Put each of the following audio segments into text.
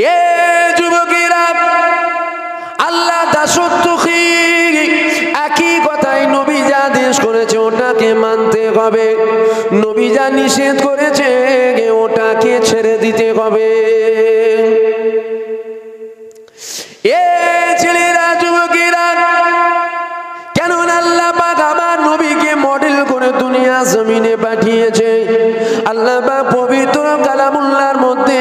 এ যুবকেরা, আল্লাহ দাসত্ব কি একই কথাই নবী যা আদেশ করেছে ওটাকে মানতে হবে, নবী যা নিষেধ করেছে ওটাকে ছেড়ে দিতে হবে। এ ছেলেরা, যুবকেরা, কেননা আল্লাহ পাক আমার নবীকে মডেল করে দুনিয়া জমিনে পাঠিয়েছে। আল্লাহ পাক পবিত্র কালামুল্লাহর মধ্যে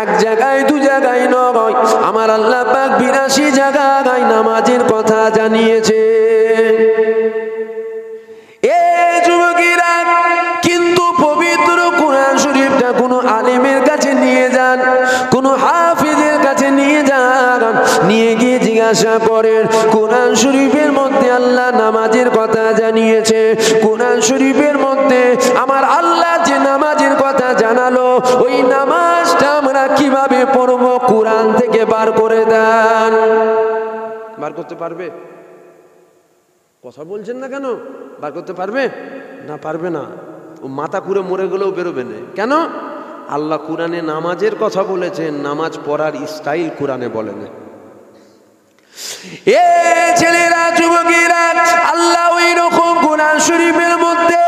এক জায়গায় দু জায়গায় নয়, আমার আল্লাহ পাক 82 জায়গায় নামাজের কথা জানিয়েছে। এ যুবকেরা, কিন্তু পবিত্র কোরআন শরীফটা কোনো আলেমের কাছে নিয়ে যান, কোনো হাফিজের কাছে নিয়ে যান, নিয়ে গিয়ে জিজ্ঞাসা করেন কোরআন শরীফের মধ্যে আল্লাহ নামাজের কথা জানিয়েছে, কোরআন শরীফের মধ্যে আমার আল্লাহ যে নামাজের কথা জানালো ওই নামাজটা আমরা কিভাবে পড়ব, কোরআন থেকে বার করে দেন। বার করতে পারবে? কথা বলছেন না কেন? বার করতে পারবে না? পারবে না। ও মাথা ঘুরে মরে গেলেও বেরোবে না। কেন? আল্লাহ কোরআনে নামাজের কথা বলেছেন, নামাজ পড়ার স্টাইল কোরআনে বলেন। এ ছেলেরা, যুবকেরা, আল্লাহ ওই রকম কোরআন শরীফের মধ্যে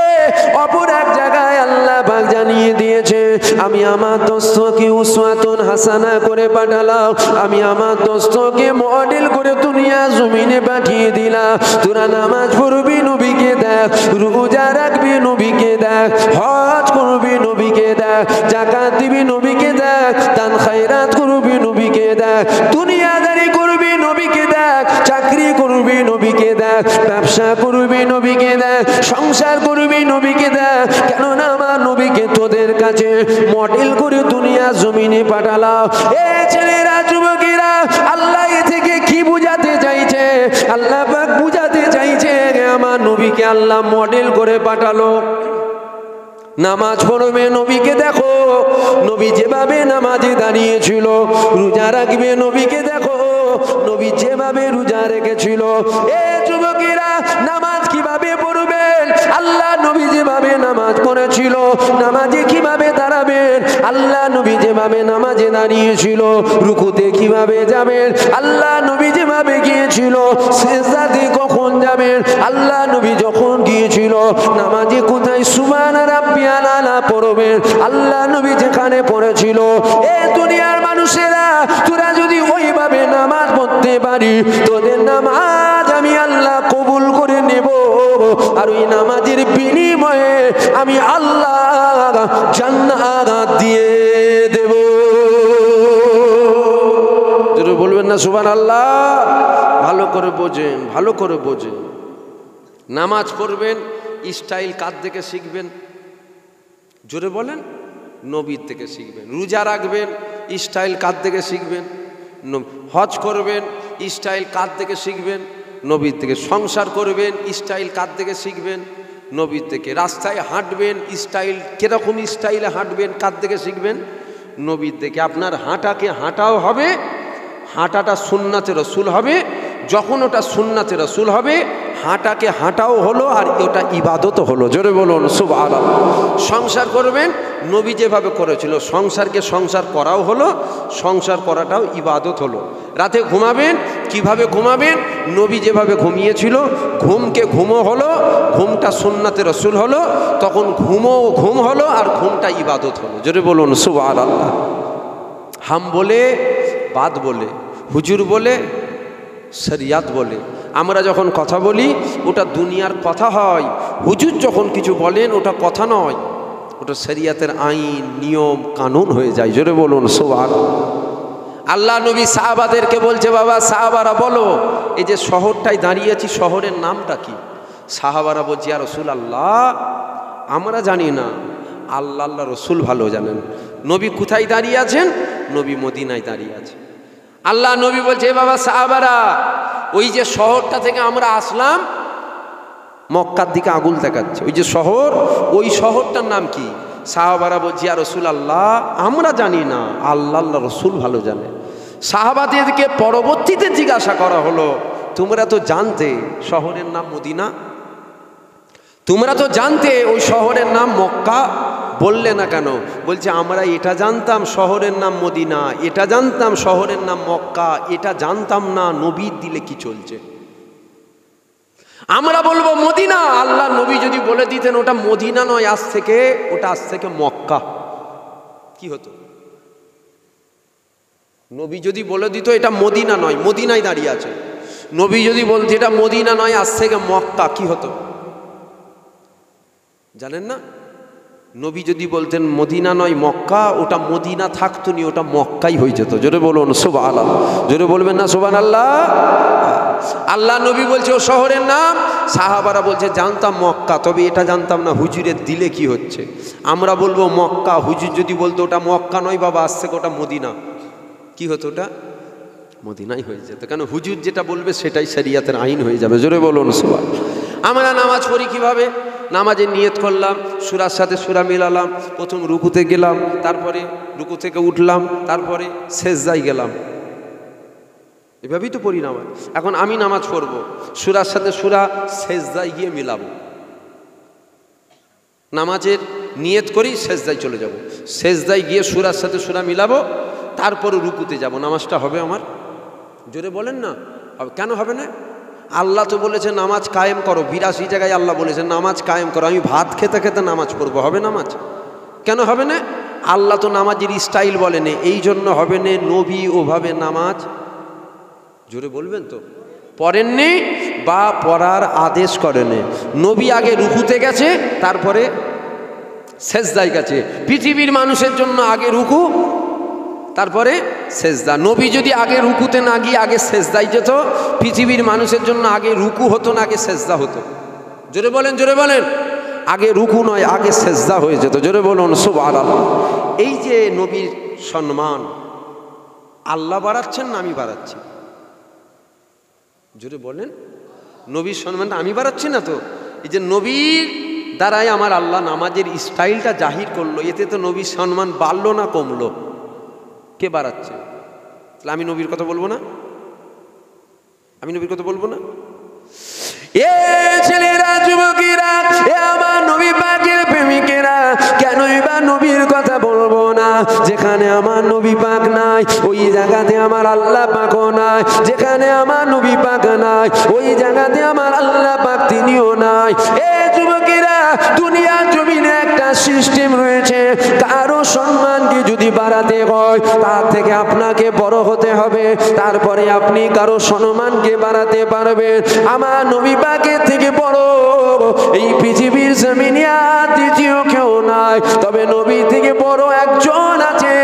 অপর এক জায়গায় আল্লাহ পাক জানিয়ে দিয়েছে, আমি আমার দোস্তকে উসওয়াতুন হাসানা করে পাঠালাম, আমি আমার দোস্তকে মডেল করে দুনিয়া জমিনে পাঠিয়ে দিলাম। তোরা নামাজ পড়বি, নবীকে দেখ, রোজা রাখবি, নবীকে দেখ, হজ করবি, নবীকে দেখ, যাকাত দিবি, নবীকে দেখ, দান খায়রাত করবি, নবীকে দেখ, দুনিয়াদারি করবি, নবীকে দেখ, চাকরি করবি, নবীকে দেখ, ব্যবসা করবি, নবীকে দেখ, সংসার করবি, নবীকে দেখ। কেননা আমার নবীকে তোদের কাছে মডেল করে দুনিয়া জমিনে পাঠালাম। এ ছেলেরা, যুবকেরা, আল্লাহ এ থেকে কি বুঝাতে চাইছে? আল্লাহ পাক বুঝাতে চাইছে আমার নবীকে আল্লাহ মডেল করে পাঠালো। নামাজ পড়বে, নবীকে দেখো, নবী যেভাবে নামাজে দাঁড়িয়েছিল, রোজা রাখবে, নবীকে দেখো, নবী যেভাবে রোজা রেখেছিল। এ যুবকেরা, নামাজ কিভাবে পড়বেন? আল্লাহ নবী যেভাবে নামাজ পড়েছিল, নামাজে কিভাবে দাঁড়াবেন? আল্লাহ নবী যেভাবে নামাজে দাঁড়িয়েছিল, রুকুতে কিভাবে যাবেন? আল্লাহ নবী যেভাবে গিয়েছিল, সিজদাতে কখন যাবেন? আল্লাহ নবী যখন গিয়েছিল নামাজে কোথায় সুবহান রাব্বিয়াল আলা পড়বেন? আল্লাহ নবী যেখানে পড়েছিল। এ দুনিয়ার মানুষেরা, তোরা যদি ওইভাবে নামাজ পড়তে পারি, তোদের নামাজ আমি আল্লাহ কবুল করে নেব, আর ওই নামাজের বিনিময়ে আমি আল্লাহ জান্নাত দিয়ে দেব। যদি বলবেন না সুবহানাল্লাহ? ভালো করে বোঝেন, ভালো করে বোঝেন। নামাজ পড়বেন, স্টাইল কার থেকে শিখবেন? জোরে বলেন। নবীর থেকে শিখবেন। রোজা রাখবেন, স্টাইল কার থেকে শিখবেন? হজ করবেন, স্টাইল কার থেকে শিখবেন? নবীর থেকে। সংসার করবেন, স্টাইল কার থেকে শিখবেন? নবীর থেকে। রাস্তায় হাঁটবেন, স্টাইল কিরকম স্টাইলে হাঁটবেন কার থেকে শিখবেন? নবীর থেকে। আপনার হাঁটাকে হাঁটাও হবে, হাঁটাটা সুন্নাতে রসুল হবে। যখন ওটা সুন্নাতে রসুল হবে, হাঁটাকে হাঁটাও হলো আর ওটা ইবাদতও হলো। জোরে বলুন সুবহানাল্লাহ। সংসার করবেন, নবী যেভাবে করেছিল সংসারকে সংসার করাও হলো, সংসার করাটাও ইবাদত হলো। রাতে ঘুমাবেন, কিভাবে ঘুমাবেন? নবী যেভাবে ঘুমিয়েছিল, ঘুমকে ঘুমও হলো, ঘুমটা সুন্নাতে রসুল হলো, তখন ঘুমও ঘুম হলো আর ঘুমটা ইবাদত হলো। জোরে বলুন সুবহানাল্লাহ। হাম বলে, বাদ বলে, হুজুর বলে, শরিয়াত বলে। আমরা যখন কথা বলি ওটা দুনিয়ার কথা হয়, হুজুর যখন কিছু বলেন ওটা কথা নয়, ওটা শরিয়াতের আইন, নিয়ম, কানুন হয়ে যায়। জোরে বলুন সুবহানাল্লাহ। আল্লাহ নবী সাহাবাদেরকে বলছে, বাবা সাহাবারা বলো, এই যে শহরটায় দাঁড়িয়েছি, শহরের নামটা কি? সাহাবারা বলছে, ইয়া রাসূলুল্লাহ, আমরা জানি না, আল্লাহ আল্লাহ রসুল ভালো জানেন। নবী কোথায় দাঁড়িয়ে আছেন? নবী মদিনায় দাঁড়িয়ে আছে। আল্লাহ নবী বলছে, বাবা সাহাবারা, ওই যে শহরটা থেকে আমরা আসলাম, মক্কার দিকে আগুন দেখাচ্ছে, ওই যে শহর, ওই শহরটার নাম কি? সাহাবারা বলছে, ইয়া রাসূলুল্লাহ, আমরা জানি না, আল্লাহ আল্লাহ রসুল ভালো জানে। সাহাবাদেরকে পরবর্তীতে জিজ্ঞাসা করা হলো, তোমরা তো জানতে শহরের নাম মদিনা, তোমরা তো জানতে ওই শহরের নাম মক্কা, বললে না কেন? বলছে আমরা এটা জানতাম শহরের নাম মদিনা, এটা জানতাম শহরের নাম মক্কা, এটা জানতাম না নবীর দিলে কি চলছে। আমরা বলবো মদিনা, আল্লাহ নবী যদি বলে দিতেন ওটা মদিনা নয়, আজ থেকে ওটা আজ থেকে মক্কা, কি হতো? নবী যদি বলে দিত এটা মদিনা নয়, মদিনায় দাঁড়িয়ে আছে, নবী যদি বলতো এটা মদিনা নয় আজ থেকে মক্কা, কি হতো জানেন না? নবী যদি বলতেন মদিনা নয় মক্কা, ওটা মদিনা থাকতো নি, ওটা মক্কাই হয়ে যেত। জোরে বলুন সুবহানাল্লাহ, জোরে বলবেন না সুবহানাল্লাহ? আল্লাহ নবী বলছে ও শহরের নাম, সাহাবারা বলছে জানতাম মক্কা, তবে এটা জানতাম না হুজুরের দিলে কি হচ্ছে। আমরা বলবো মক্কা, হুজুর যদি বলতো ওটা মক্কা নয় বাবা আজ থেকে ওটা মদিনা, কি হতো? ওটা মদিনাই হয়ে যেত, কেন হুজুর যেটা বলবে সেটাই শরিয়াতের আইন হয়ে যাবে। জোরে বলুন সুবহানাল্লাহ। আমরা নামাজ পড়ি কিভাবে? নামাজে নিয়ত করলাম, সূরার সাথে সূরা মিলালাম, প্রথম রুকুতে গেলাম, তারপরে রুকু থেকে উঠলাম, তারপরে সেজদায় গেলাম, এভাবেই তো পড়ি নামাজ। এখন আমি নামাজ পড়বো, সূরার সাথে সূরা সেজদায় গিয়ে মিলাবো, নামাজের নিয়ত করি সেজদায় চলে যাব, সেজদায় গিয়ে সূরার সাথে সূরা মিলাবো, তারপরে রুকুতে যাব, নামাজটা হবে আমার? জোরে বলেন না, কেন হবে না? আল্লাহ তো বলেছে নামাজ কায়েম করো, 82 জায়গায় আল্লাহ বলেছে নামাজ কায়েম করো। আমি ভাত খেতে খেতে নামাজ পড়বো, হবে নামাজ? কেন হবে না? আল্লাহ তো নামাজের স্টাইল বলেনি, এই জন্য হবে না, নবী ওভাবে নামাজ, জোরে বলবেন তো, পড়েননি বা পড়ার আদেশ করেনি। নবী আগে রুকুতে গেছে, তারপরে সেজদায় গেছে। পৃথিবীর মানুষের জন্য আগে রুকু, তারপরে সেজদা। নবী যদি আগে রুকুতে না গিয়ে আগে সেজদায় যেত, পৃথিবীর মানুষের জন্য আগে রুকু হতো না আগে সেজদা হতো? জোরে বলেন, জোরে বলেন। আগে রুকু নয় আগে সেজদা হয়ে যেত। জোরে বলুন সুবহানাল্লাহ। এই যে নবীর সম্মান আল্লাহ বাড়াচ্ছেন না আমি বাড়াচ্ছি? জোরে বলেন। নবীর সম্মানটা আমি বাড়াচ্ছি না তো? এই যে নবীর দ্বারাই আমার আল্লাহ নামাজের স্টাইলটা জাহির করলো, এতে তো নবীর সম্মান বাড়লো না কমলো? কে বাড়াচ্ছে? তাহলে আমি নবীর কথা বলবো না? আমি নবীর কথা বলবো না? এ ছেলেরা, যুবকেরা, এ আমার নবী পাকের প্রেমিকেরা, কেনই বা নবীর কথা বলবো না? যেখানে আমার নবী পাক নাই ওই জায়গাতে আমার আল্লাহ পাকও নাই, যেখানে আমার নবী পাক নাই ওই জায়গাতে আমার আল্লাহ পাক তিনিও নাই। এ যুবকেরা, দুনিয়ার জমিনে একটা সিস্টেম রয়েছে, কারো সম্মানকে যদি বাড়াতে হয় তার থেকে আপনাকে বড় হতে হবে, তারপরে আপনি কারো সম্মানকে বাড়াতে পারবেন। আমার নবী পাকের থেকে বড় এই পৃথিবীর জমিনে আর দ্বিতীয় কেউ নাই, তবে নবী থেকে বড় একজন আছে,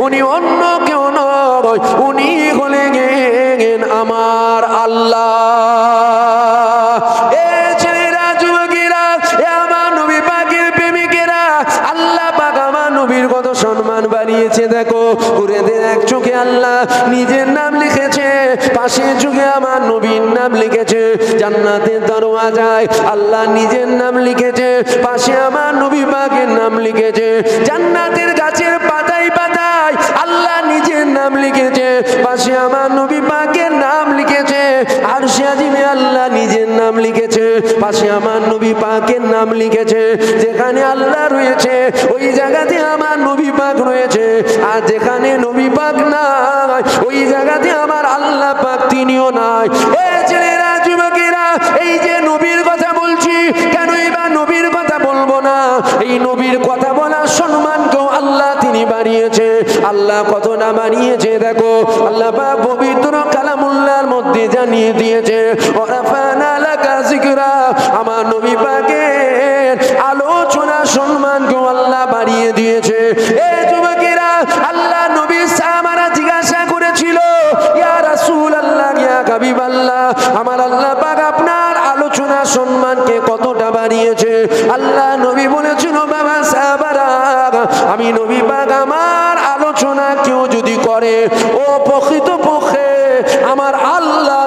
উনি অন্য কেউ নয়, উনি হলেন আমার আল্লাহ। এ ছেলেরা, যুবকেরা, এ আমার নবী পাকের প্রেমিকেরা, আল্লাহ পাক আমার নবীর কত সম্মান বাড়িয়েছে দেখো। ঘুরে এক চোখে আল্লাহ নিজের নাম লিখেছে, পাশে চোখে আমার নবীর নাম লিখেছে। জান্নাতের দরওয়াজায় আল্লাহ নিজের নাম লিখেছে, পাশে আমার নবী পাকের নাম লিখেছে। জান্নাতের গাছের পাতায় পাতায় আল্লাহ নিজের নাম লিখেছে, পাশে আমার নবী পাকের নাম লিখেছে। আরশে আজিমে আল্লাহ নিজের নাম লিখেছে, পাশে আমার নবী পাকের নাম লিখেছে। যেখানে আল্লাহ রয়েছে ওই জায়গাতে আমার নবী পাক রয়েছে, আর যেখানে নবী পাক নাই ওই জায়গাতে আমার আল্লাহ পাক তিনিও নাই। এ ছেলেরা, যুবকেরা, এই যে নবীর কথা বলছি, কেনই বা নবীর কথা বলবো না? এই নবীর কথা বলার সম্মানকেও আল্লাহ তিনি বাড়িয়েছে। আল্লাহ কত না বাড়িয়েছে দেখো। আল্লাহ পাক পবিত্র কালামুল্লাহর মধ্যে জানিয়ে দিয়েছে, ওয়ারাফানা লাকা যিকরা, আমার নবী পাকের আলোচনা সম্মানকেও আল্লাহ বাড়িয়ে দিয়েছে। এ যুবকেরা, আল্লাহ নবীর সাহাবারা জিজ্ঞাসা করেছিল, ইয়া রাসূলুল্লাহ, ইয়া হাবিবাল্লাহ, আমার আল্লাহ পাক আপনার আলোচনা সম্মানকে কতটা বাড়িয়েছে? আল্লাহ নবী বলেছিল, বাবা সাহাবারা, আমি নবী পাক আমার আলোচনা কেউ যদি করে ও প্রকৃতপক্ষে আমার আল্লাহ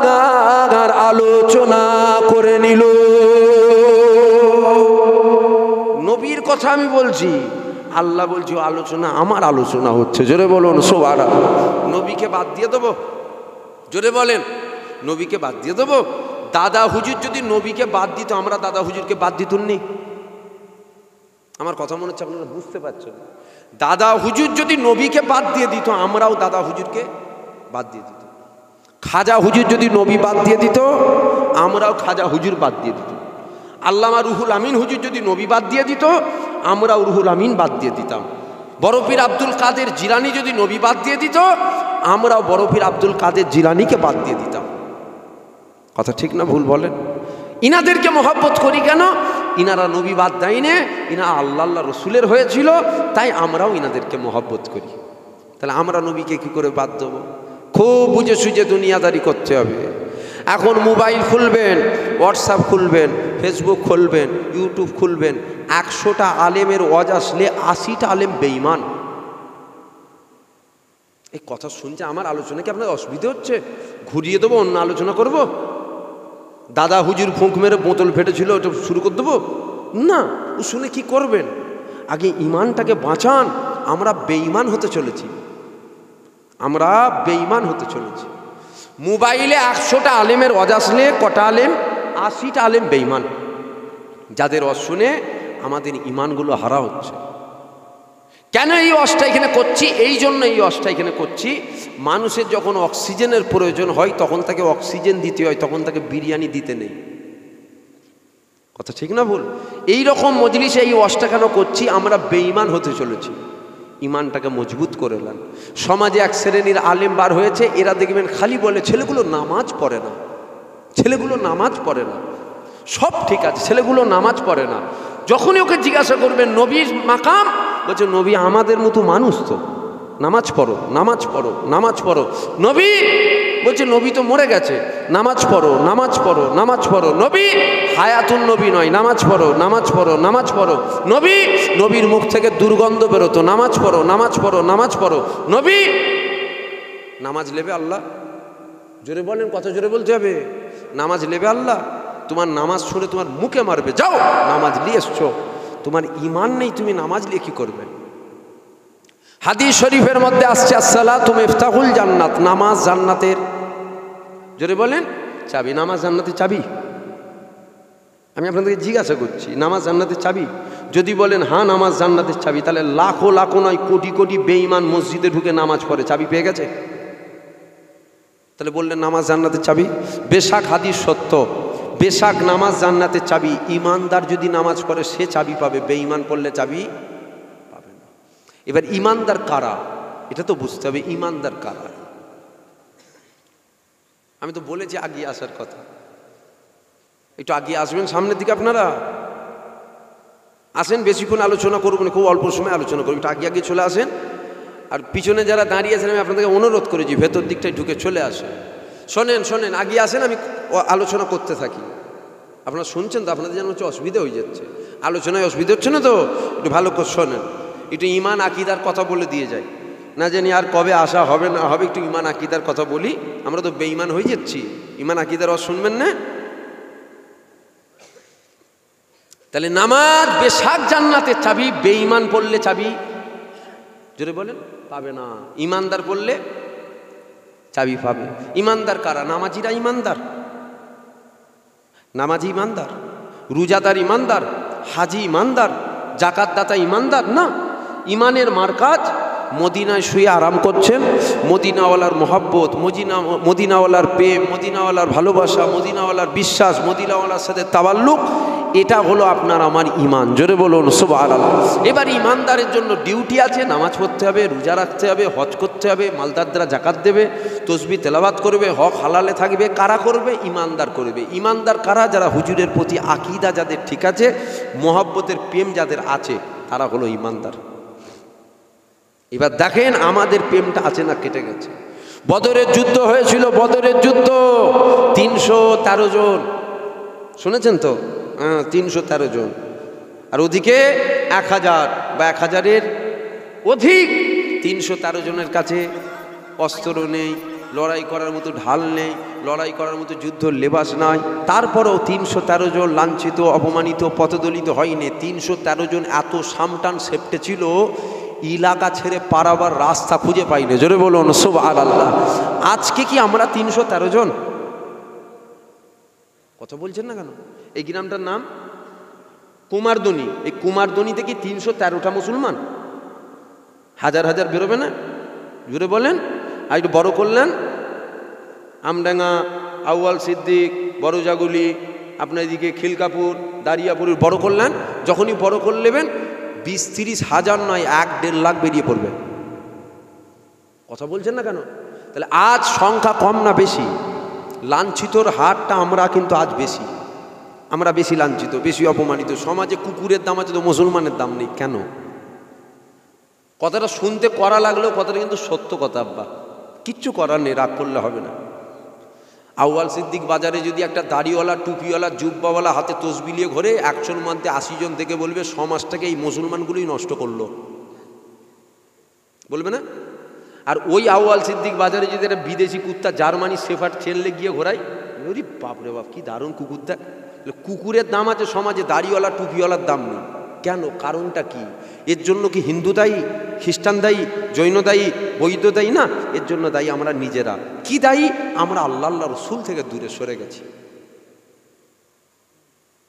আলোচনা করে নিল। নবীর কথা আমি বলছি, আল্লাহ বলছি আলোচনা আমার আলোচনা হচ্ছে। জোরে বলুন সুবহানাল্লাহ। নবীকে বাদ দিয়ে দেবো? জোরে বলেন, নবীকে বাদ দিয়ে দেবো? দাদা হুজুর যদি নবীকে বাদ দিত, আমরা দাদা হুজুরকে বাদ দিতুননি? আমার কথা মনে হচ্ছে আপনারা বুঝতে পারছেন। দাদা হুজুর যদি নবীকে বাদ দিয়ে দিত, আমরাও দাদা হুজুরকে বাদ দিয়ে দিত। খাজা হুজুর যদি নবী বাদ দিয়ে দিত, আমরাও খাজা হুজুর বাদ দিয়ে দিত। আল্লামা রুহুল আমিন হুজুর যদি নবী বাদ দিয়ে দিত, আমরাও রুহুল আমিন বাদ দিয়ে দিতাম। বড় পীর আব্দুল কাদের জিলানী যদি নবী বাদ দিয়ে দিত, আমরাও বড় পীর আব্দুল কাদের জিলানীকে বাদ দিয়ে দিতাম। কথা ঠিক না ভুল বলেন? ইনাদেরকে মহব্বত করি কেন? ইনারা নবী বাদ দেয়নি, ইনা আল্লাহ রসুলের হয়েছিল, তাই আমরাও ইনাদেরকে মহব্বত করি। তাহলে আমরা নবীকে কি করে বাদ দেবো? খুব বুঝে সুঝে দুনিয়াদারি করতে হবে। এখন মোবাইল খুলবেন, হোয়াটসঅ্যাপ খুলবেন, ফেসবুক খুলবেন, ইউটিউব খুলবেন, 100টা আলেমের ওয়াজ আসলে 80টা আলেম বেঈমান। এই কথা শুনছে আমার আলোচনা কি আপনার অসুবিধা হচ্ছে? ঘুরিয়ে দেবো, অন্য আলোচনা করব? দাদা হুজুর ফুঁক মেরে বোতল ফেটেছিল, ওটা শুরু করে দেবো? না, ও শুনে কি করবেন? আগে ইমানটাকে বাঁচান। আমরা বেঈমান হতে চলেছি, আমরা বেঈমান হতে চলেছি। মোবাইলে 100টা আলেমের ওয়াজ আসলে কটা আলেম? 80টা আলেম বেঈমান, যাদের ওয়াজ শুনে আমাদের ইমানগুলো হারা হচ্ছে। কেন এই ওয়াজটা এখানে করছি? এই জন্য এই ওয়াজটা এখানে করছি, মানুষের যখন অক্সিজেনের প্রয়োজন হয় তখন তাকে অক্সিজেন দিতে হয়, তখন তাকে বিরিয়ানি দিতে নেই। কথা ঠিক না ভুল? এই রকম মজলিসে এই ওয়াজটা কেন করছি? আমরা বেঈমান হতে চলেছি, ইমানটাকে মজবুত করে নেন। সমাজে এক শ্রেণীর আলেম বার হয়েছে, এরা দেখবেন খালি বলে ছেলেগুলো নামাজ পড়ে না, ছেলেগুলো নামাজ পড়ে না। সব ঠিক আছে, ছেলেগুলো নামাজ পড়ে না। যখনই ওকে জিজ্ঞাসা করবেন নবীর মাকাম, বলছে নবী আমাদের মতো মানুষ তো, নামাজ পড়ো, নামাজ পড়ো, নামাজ পড়ো। নবী বলছে নবী তো মরে গেছে, নামাজ পড়ো, নামাজ পড়ো, নামাজ পড়ো। নবী হায়াতুন নবী নয়, নামাজ পড়ো, নামাজ পড়ো, নামাজ পড়ো। নবী নবীর মুখ থেকে দুর্গন্ধ বেরোতো, নামাজ পড়ো, নামাজ পড়ো, নামাজ পড়ো। নবী নামাজ নেবে আল্লাহ? জোরে বলেন, কত জোরে বলতে হবে? নামাজ নেবে আল্লাহ? তোমার নামাজ শুনে তোমার মুখে মারবে। যাও, নামাজ নিয়ে এসছো, তোমার ইমান নেই, তুমি নামাজ নিয়ে কি করবে? হাদিস শরীফের মধ্যে আসছে আসসালাতু মিফতাহুল জান্নাত, নামাজ জান্নাতের, জোরে বলেন, চাবি। নামাজ জান্নাতের চাবি? আমি আপনাদেরকে জিজ্ঞাসা করছি, নামাজ জান্নাতের চাবি? যদি বলেন হ্যাঁ নামাজ জান্নাতের চাবি, তাহলে লাখো লাখো নয় কোটি কোটি বেঈমান মসজিদে ঢুকে নামাজ পড়ে, চাবি পেয়ে গেছে? তাহলে বললেন নামাজ জান্নাতের চাবি। বেশাক হাদিস সত্য, বেশাক নামাজ জান্নাতের চাবি। ইমানদার যদি নামাজ পড়ে সে চাবি পাবে, বেঈমান পড়লে চাবি পাবে না। এবার ইমানদার কারা, এটা তো বুঝতে হবে, ইমানদার কারা। আমি তো বলেছি আগিয়ে আসার কথা, একটু আগিয়ে আসবেন সামনের দিকে। আপনারা আসেন, বেশিক্ষণ আলোচনা করবো না, খুব অল্প সময় আলোচনা করবো, একটু আগে আগে চলে আসেন। আর পিছনে যারা দাঁড়িয়ে আছেন আমি আপনাদেরকে অনুরোধ করেছি ভেতর দিকটায় ঢুকে চলে আসেন। শোনেন শোনেন, আগিয়ে আসেন, আমি আলোচনা করতে থাকি। আপনারা শুনছেন তো? আপনাদের যেন হচ্ছে অসুবিধা হয়ে যাচ্ছে, আলোচনায় অসুবিধা হচ্ছে না তো? একটু ভালো করে শোনেন, একটু ইমান আকিদার কথা বলে দিয়ে যাই, না জানি আর কবে আসা হবে না হবে। একটু ইমান আকিদার কথা বলি, আমরা তো বেঈমান হয়ে যাচ্ছি। ইমান আকিদার শুনবেন না? তাহলে নামাজ বেশাক জান্নাতের চাবি, বেঈমান পড়লে চাবি জোরে বলেন পাবে না, ইমানদার পড়লে চাবি পাবে। ইমানদার কারা? নামাজিরা ইমানদার, নামাজি ইমানদার, রোজাদার ইমানদার, হাজি ইমানদার, জাকাতদাতা ইমানদার না। ইমানের মারকাজ মদিনায় শুয়ে আরাম করছেন, মদিনাওয়ালার মহব্বত, মদিনাওয়ালার প্রেম, মদিনাওয়ালার ভালোবাসা, মদিনাওয়ালার বিশ্বাস, মদিনাওয়ালার সাথে তাওয়াল্লুক, এটা হলো আপনার আমার ইমান। জোরে বলুন সুবহানাল্লাহ। এবার ইমানদারের জন্য ডিউটি আছে, নামাজ পড়তে হবে, রোজা রাখতে হবে, হজ করতে হবে, মালদাররা জাকাত দেবে, তসবিহ তেলাওয়াত করবে, হক হালালে থাকবে। কারা করবে? ইমানদার করবে। ইমানদার কারা? যারা হুজুরের প্রতি আকীদা যাদের ঠিক আছে, মহব্বতের প্রেম যাদের আছে, তারা হলো ইমানদার। এবার দেখেন আমাদের প্রেমটা আছে না কেটে গেছে। বদরের যুদ্ধ হয়েছিল, বদরের যুদ্ধ 313 জন, শুনেছেন তো? 313 জন, আর ওদিকে 1000 বা 1000-এর অধিক। 313 জনের কাছে অস্ত্র নেই, লড়াই করার মতো ঢাল নেই, লড়াই করার মতো যুদ্ধ লেবাস নাই। তারপরেও 313 জন লাঞ্ছিত, অপমানিত, পথদলিত হয়নি। 313 জন এত সামটান সেপ্টে ছিল, এলাকা ছেড়ে পারাবার রাস্তা খুঁজে পাইনি। জোরে বলুন সুবহানাল্লাহ। আজকে কি আমরা 313 জন? কথা বলছেন না কেন? এই গ্রামটার নাম কুমারদনি, এই কুমারদনিতে কি 313টা মুসলমান? হাজার হাজার বেরোবে না? জুড়ে বলেন। আর একটু বড় করলেন, আমডাঙ্গা, আউয়াল সিদ্দিক, বড়জাগুলি, আপনার এদিকে খিলকাপুর, দারিয়াপুরের বড় করলেন। যখনই বড় করে নেবেন 20-30 হাজার নয়, 1-1.5 লাখ বেরিয়ে পড়বে। কথা বলছেন না কেন? তাহলে আজ সংখ্যা কম না বেশি? লাঞ্ছিতর হারটা আমরা কিন্তু আজ বেশি, আমরা বেশি লাঞ্ছিত, বেশি অপমানিত। সমাজে কুকুরের দাম আছে তো মুসলমানের দাম নেই কেন? কথাটা শুনতে করা লাগলেও কথাটা কিন্তু সত্য কথা আব্বা, কিচ্ছু করার নেই, রাগ করলে হবে না। আউয়াল সিদ্দিক বাজারে যদি একটা দাড়িওয়ালা, টুপিওয়ালা, জুব্বাওয়ালা, হাতে তসবিলিয়ে ঘরে 100 মধ্যে 80 জন থেকে বলবে সমাজটাকে এই মুসলমানগুলোই নষ্ট করলো, বলবে না? আর ওই আউয়াল সিদ্দিক বাজারে যদি একটা বিদেশি কুত্তা, জার্মানি শেফার্ড ছেলে গিয়ে ঘোরায়, ওরে বাপরে বাপ কি দারুণ কুকুর দেখ। কুকুরের দাম আছে সমাজে, দাড়িওয়ালা টুপিওয়ালার দাম নেই কেন? কারণটা কি? এর জন্য কি হিন্দু দায়ী, খ্রিস্টান দায়ী, জৈন দায়ী, বৌদ্ধ দায়ী? না, এর জন্য দায়ী আমরা নিজেরা। কি দায়ী? আমরা আল্লাহ রসুল থেকে দূরে সরে গেছি।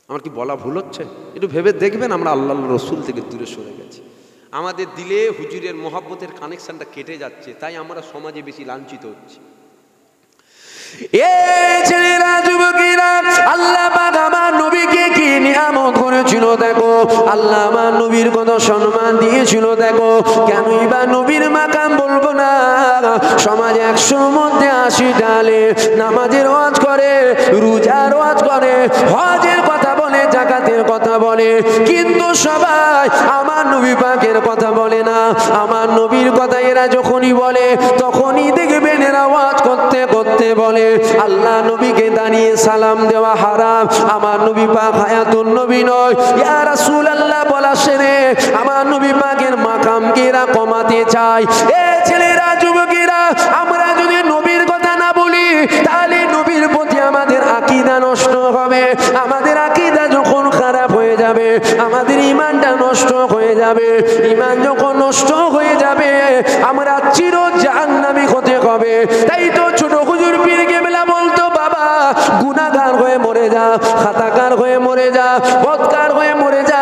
আমার কি বলা ভুল হচ্ছে? একটু ভেবে দেখবেন, আমরা আল্লাহ রসুল থেকে দূরে সরে গেছি। আমাদের দিলে হুজুরের মহব্বতের কানেকশনটা কেটে যাচ্ছে, তাই আমরা সমাজে বেশি লাঞ্ছিত হচ্ছি। ছেলেরা, যুবকেরা, আল্লাহ পাক আমার নবীকে কি নিয়ামত করেছিল দেখো। আল্লাহ আমার নবীর কত সম্মান দিয়েছিল দেখো। কেনই বা নবীর মাকাম বলবো না? সমাজে 100 মধ্যে 80 ডালে নামাজের ওয়াজ করে, রোজার ওয়াজ করে, হজের কথা বলে, যাকাতের কথা বলে, কিন্তু সবাই আমার নবী পাকের কথা বলে না। আমার নবীর কথা এরা যখনই বলে তখনই দেখবেন এরা ওয়াজ করতে করতে বলে আল্লাহ নবীকে দাঁড়িয়ে সালাম দেওয়া হারাম, আমার নবী পাক হায়াতুন নবী নয়। ইয়া রাসূলুল্লাহ বলা সেরে আমার নবী পাকের মাকামকে এরা কমাতে চায়। এ ছেলেরা, যুবকেরা, আমরা যদি নবীর কথা না বলি তাহলে নবীর প্রতি আমাদের আকীদা নষ্ট হবে। আমাদের আকীদা যখন খারাপ হয়ে যাবে, আমাদের ঈমানটা নষ্ট হয়ে যাবে। ঈমান যখন নষ্ট হয়ে যাবে আমরা চির জাহান্নামী হতে হবে। তাই তো ছোট হুজুর পীর কেবলা বলতো, বাবা গুনাহগার হয়ে মরে যা, খাতাকার হয়ে মরে যা, বদকার হয়ে মরে যা,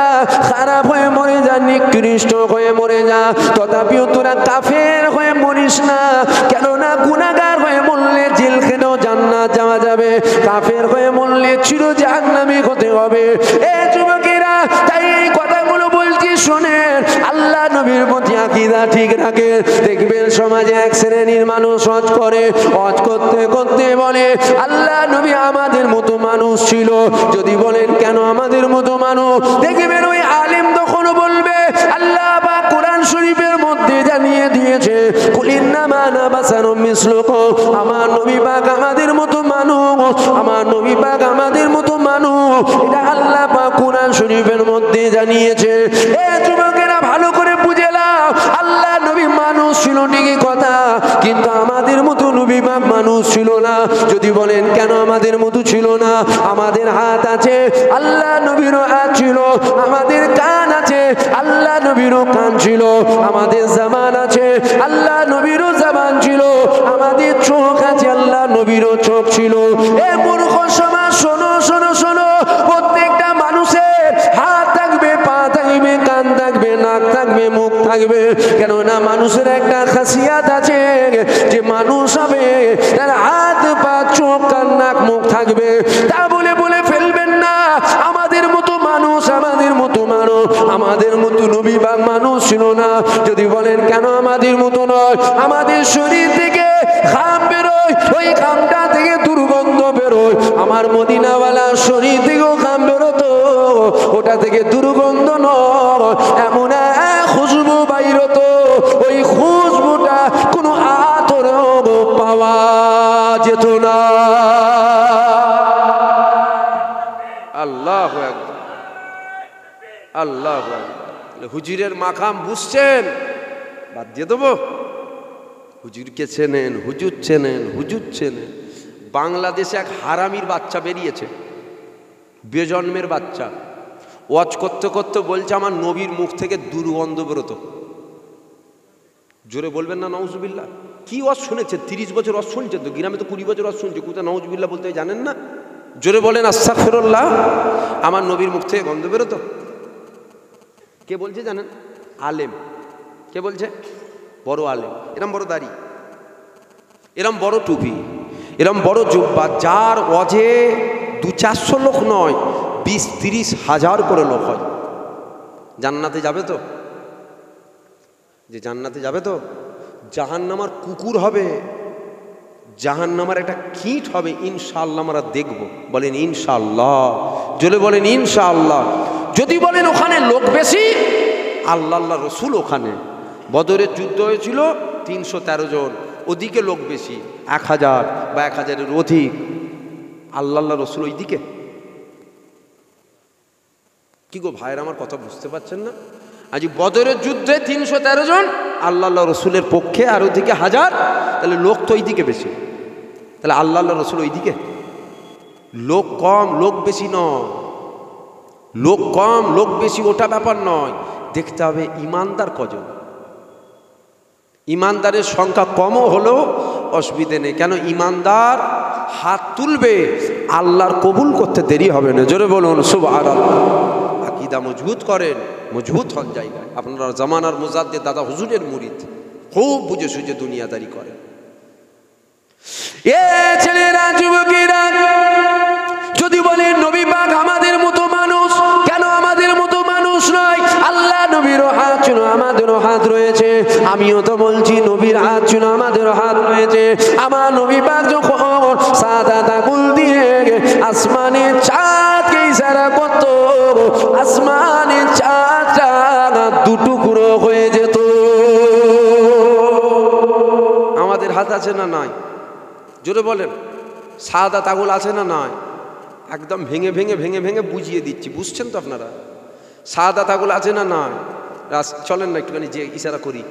খারাপ হয়ে মরে যা, নিকৃষ্ট হয়ে মরে যা, তথাপিও তোরা কাফের হয়ে মরিস না। কেননা গুনাহগার হয়ে মরলে জেল খেটেও জান্নাত যাওয়া যাবে, কাফের হয়ে মরলে চির জাহান্নামী হতে হবে। এ যুবকেরা, তাই এই কথাগুলো বলছি শোনেন। আল্লাহ নবীর প্রতি আকীদা ঠিক রাখে, দেখবেন সমাজে এক শ্রেণীর মানুষ হজ করে, হজ করতে করতে বলে আল্লাহ নবী আমাদের মতো মানুষ ছিল। যদি বলেন কেন আমাদের মতো মানুষ, দেখবেন ওই আলেম তখন বলবে আল্লাহ পাক কোরআন শরীফের মধ্যে জানিয়ে দিয়েছে কুলিন্নামা আনা বাশারুম মিসলুকুম, আমার নবী পাক আমাদের মতো মানুষ, আমার নবী পাক আমাদের মতো মানুষ। এটা আল্লাহ পাক কোরআন শরীফের মধ্যে জানিয়েছে। এ যুবকেরা, ভালো করে বুঝে নাও, আল্লাহ নবী মানুষ ছিল ঠিকই কথা, কিন্তু আমাদের মতো নবী পাক মানুষ ছিল না। যদি বলেন কেন আমাদের মতো ছিল না, আমাদের হাত আছে, আল্লাহ নবীরও হাত ছিল, আমাদের কান আছে, আল্লাহ নবীরও কান ছিল, আমাদের জবান আছে, আল্লাহ নবীরও জবান ছিল, আমাদের চোখ আছে, আল্লাহ নবীরও চোখ ছিল। এ মূর্খ সমাজ, শোনো শোনো শোনো, প্রত্যেকটা মানুষের হাত থাকবে, পা থাকবে, কান থাকবে, নাক থাকবে, মুখ থাকবে। কেননা মানুষের একটা খাসিয়াত আছে যে মানুষ হবে তার হাত, পা, চোখ, কান, নাক, মুখ থাকবে। তা বলে বলে ফেলবেন না আমাদের মতো মানুষ, আমাদের মতো মানুষ, আমাদের মতো নবী পাক মানুষ ছিল না। যদি বলেন কেন আমাদের মতো নয়, আমাদের শরীর থেকে ঘাম বেরোয়, ওই ঘামটা থেকে দুর্গন্ধ বেরোয়। আমার মদিনাওয়ালার শরীর থেকেও ঘাম বেরোতো, ওটা থেকে দুর্গন্ধ নয়, এমন এক খুশবু বাইর হতো, ওই খুশবুটা কোনো আতরেও পাওয়া যেত না। আল্লাহু আকবার, আল্লাহু আকবার। হুজুরের মাকাম বুঝছেন? বাদ দিয়ে দেবো? হুজুরকে চেনেন, হুজুর চেনেন, হুজুর চেনেন। বাংলাদেশে এক হারামির বাচ্চা বেরিয়েছে, বেজন্মের বাচ্চা, ওয়াজ করতে করতে বলছে আমার নবীর মুখ থেকে দুর্গন্ধ বেরোতো। জোরে বলবেন না নাউজুবিল্লাহ? কি ওয়াজ শুনেছে? 30 বছর ওয়াজ শুনছেন তো, গ্রামে তো 20 বছর ওয়াজ শুনছে, কোথায় নাউজুবিল্লাহ বলতে জানেন না? জোরে বলেন আস্তাগফিরুল্লাহ। আমার নবীর মুখ থেকে গন্ধ বেরোতো। কে বলছে জানেন? আলেম। কে বলছে? বড় আলেম, এরম বড় দাড়ি, এরম বড় টুপি, এরম বড় জুব্বা, যার অজে 200-400 লোক নয়, 20-30 হাজার করে লোক হয়। জান্নাতে যাবে তো? যে জান্নাতে যাবে তো? জাহান্নামার কুকুর হবে, জাহান্নামার একটা কীট হবে, ইনশাআল্লাহ আমরা দেখব। বলেন ইনশাআল্লাহ, জোরে বলেন ইনশাআল্লাহ। যদি বলেন ওখানে লোক বেশি, আল্লাহ আল্লাহ রসুল ওখানে, বদরের যুদ্ধ হয়েছিল 313 জন, ওদিকে লোক বেশি 1000 বা 1000-এর অধিক, আল্লাহ আল্লাহ রসুল ওই দিকে। কি গো ভাইয়ের আমার কথা বুঝতে পারছেন না? আজ বদরের যুদ্ধে 313 জন আল্লাহ আল্লাহ রসুলের পক্ষে, আর ওদিকে 1000, তাহলে লোক তো ওই দিকে বেশি, তাহলে আল্লাহ আল্লাহ রসুল ওই দিকে। লোক কম লোক বেশি নয়, লোক কম লোক বেশি ওটা ব্যাপার নয়, দেখতে হবে ইমানদার কজন। ইমানদারের সংখ্যা কমও হলেও অসুবিধে নেই, কেন ইমানদার হাত তুলবে, আল্লাহর কবুল করতে দেরি হবে না। জোরে বলুন সুবহানাল্লাহ। আকীদা মজবুত করেন, মজবুত হন জায়গায়। আপনারা জামানার মুজাদ্দিদ দাদা হুজুরের মুরিদ, খুব বুঝে সুঝে দুনিয়াদারি করেন। এ ছেলেরা, যুবকেরা, যদি বলেন নবী পাক আমাদের মতো মানুষ, কেন আমাদের মতো মানুষ নয়? আল্লাহ নবীরও হাত ছিল, আমাদেরও হাত রয়েছে। আমিও তো বলছি নবীর হাত ছিল, আমাদেরও হাত রয়েছে। আমার নবী পাক যখন সাদা আঙ্গুল দিয়ে আসমানের চাঁদকে ইশারা করত, আসমানের চাঁদটা 2 টুকরো হয়ে যেত। আমাদের হাত আছে না নাই? জোরে বলেন। সাদা আঙ্গুল আছে না নাই? একদম ভেঙে ভেঙে ভেঙে ভেঙে বুঝিয়ে দিচ্ছি, বুঝছেন তো আপনারা? সাদা আঙ্গুল আছে না নাই? চলেন না একটুখানি যে ইশারা করি,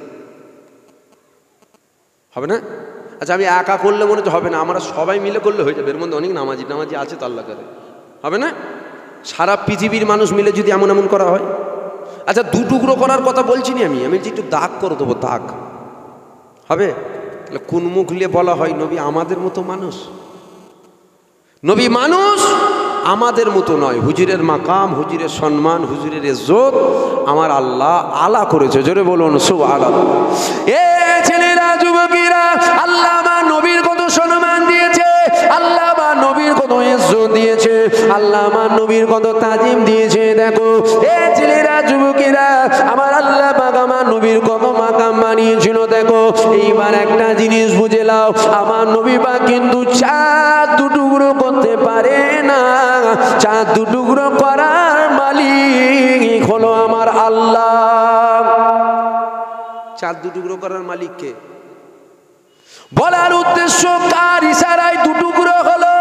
হবে না? আচ্ছা, আমি একা করলে মনে হচ্ছে হবে না, আমরা সবাই মিলে করলে হয়ে যাবে। এর মধ্যে অনেক নামাজি নামাজি আছে তো, আল্লাহ করে, হবে না? সারা পৃথিবীর মানুষ মিলে যদি এমন এমন করা হয়। আচ্ছা, 2 টুকরো করার কথা বলছি না আমি, আমি একটু দাগ করে দেবো, দাগ হবে। তাহলে কোন মুখ নিয়ে বলা হয় নবী আমাদের মতো মানুষ? নবী মানুষ আমাদের মতো নয়। হুজুরের মাকাম, হুজুরের সম্মান, হুজুরের ইজ্জত আমার আল্লাহ আলা করেছে। জোরে বলুন সুবহানাল্লাহ। এ ছেলেরা, যুবকেরা, আল্লাহ আমার নবীর কত সম্মান দিয়েছে, আল্লাহ আমার নবীর কত ইজ্জত দিয়েছে, আল্লাহ আমার নবীর কত তাজিম দিয়েছে। দেখো এ ছেলেরা, যুবকেরা, আমার আল্লাহ পাক আমার নবীর কত মাকাম বানিয়েছিল। দেখো এইবার একটা জিনিস বুঝে নাও, আমার নবী পাক কিন্তু চাঁদ 2 টুকরো করতে পারে না। চাঁদ 2 টুকরো করার মালিক হলো আমার আল্লাহ। চাঁদ 2 টুকরো করার মালিক কে? বলার উদ্দেশ্য, কার ইশারায় 2 টুকরো হলো?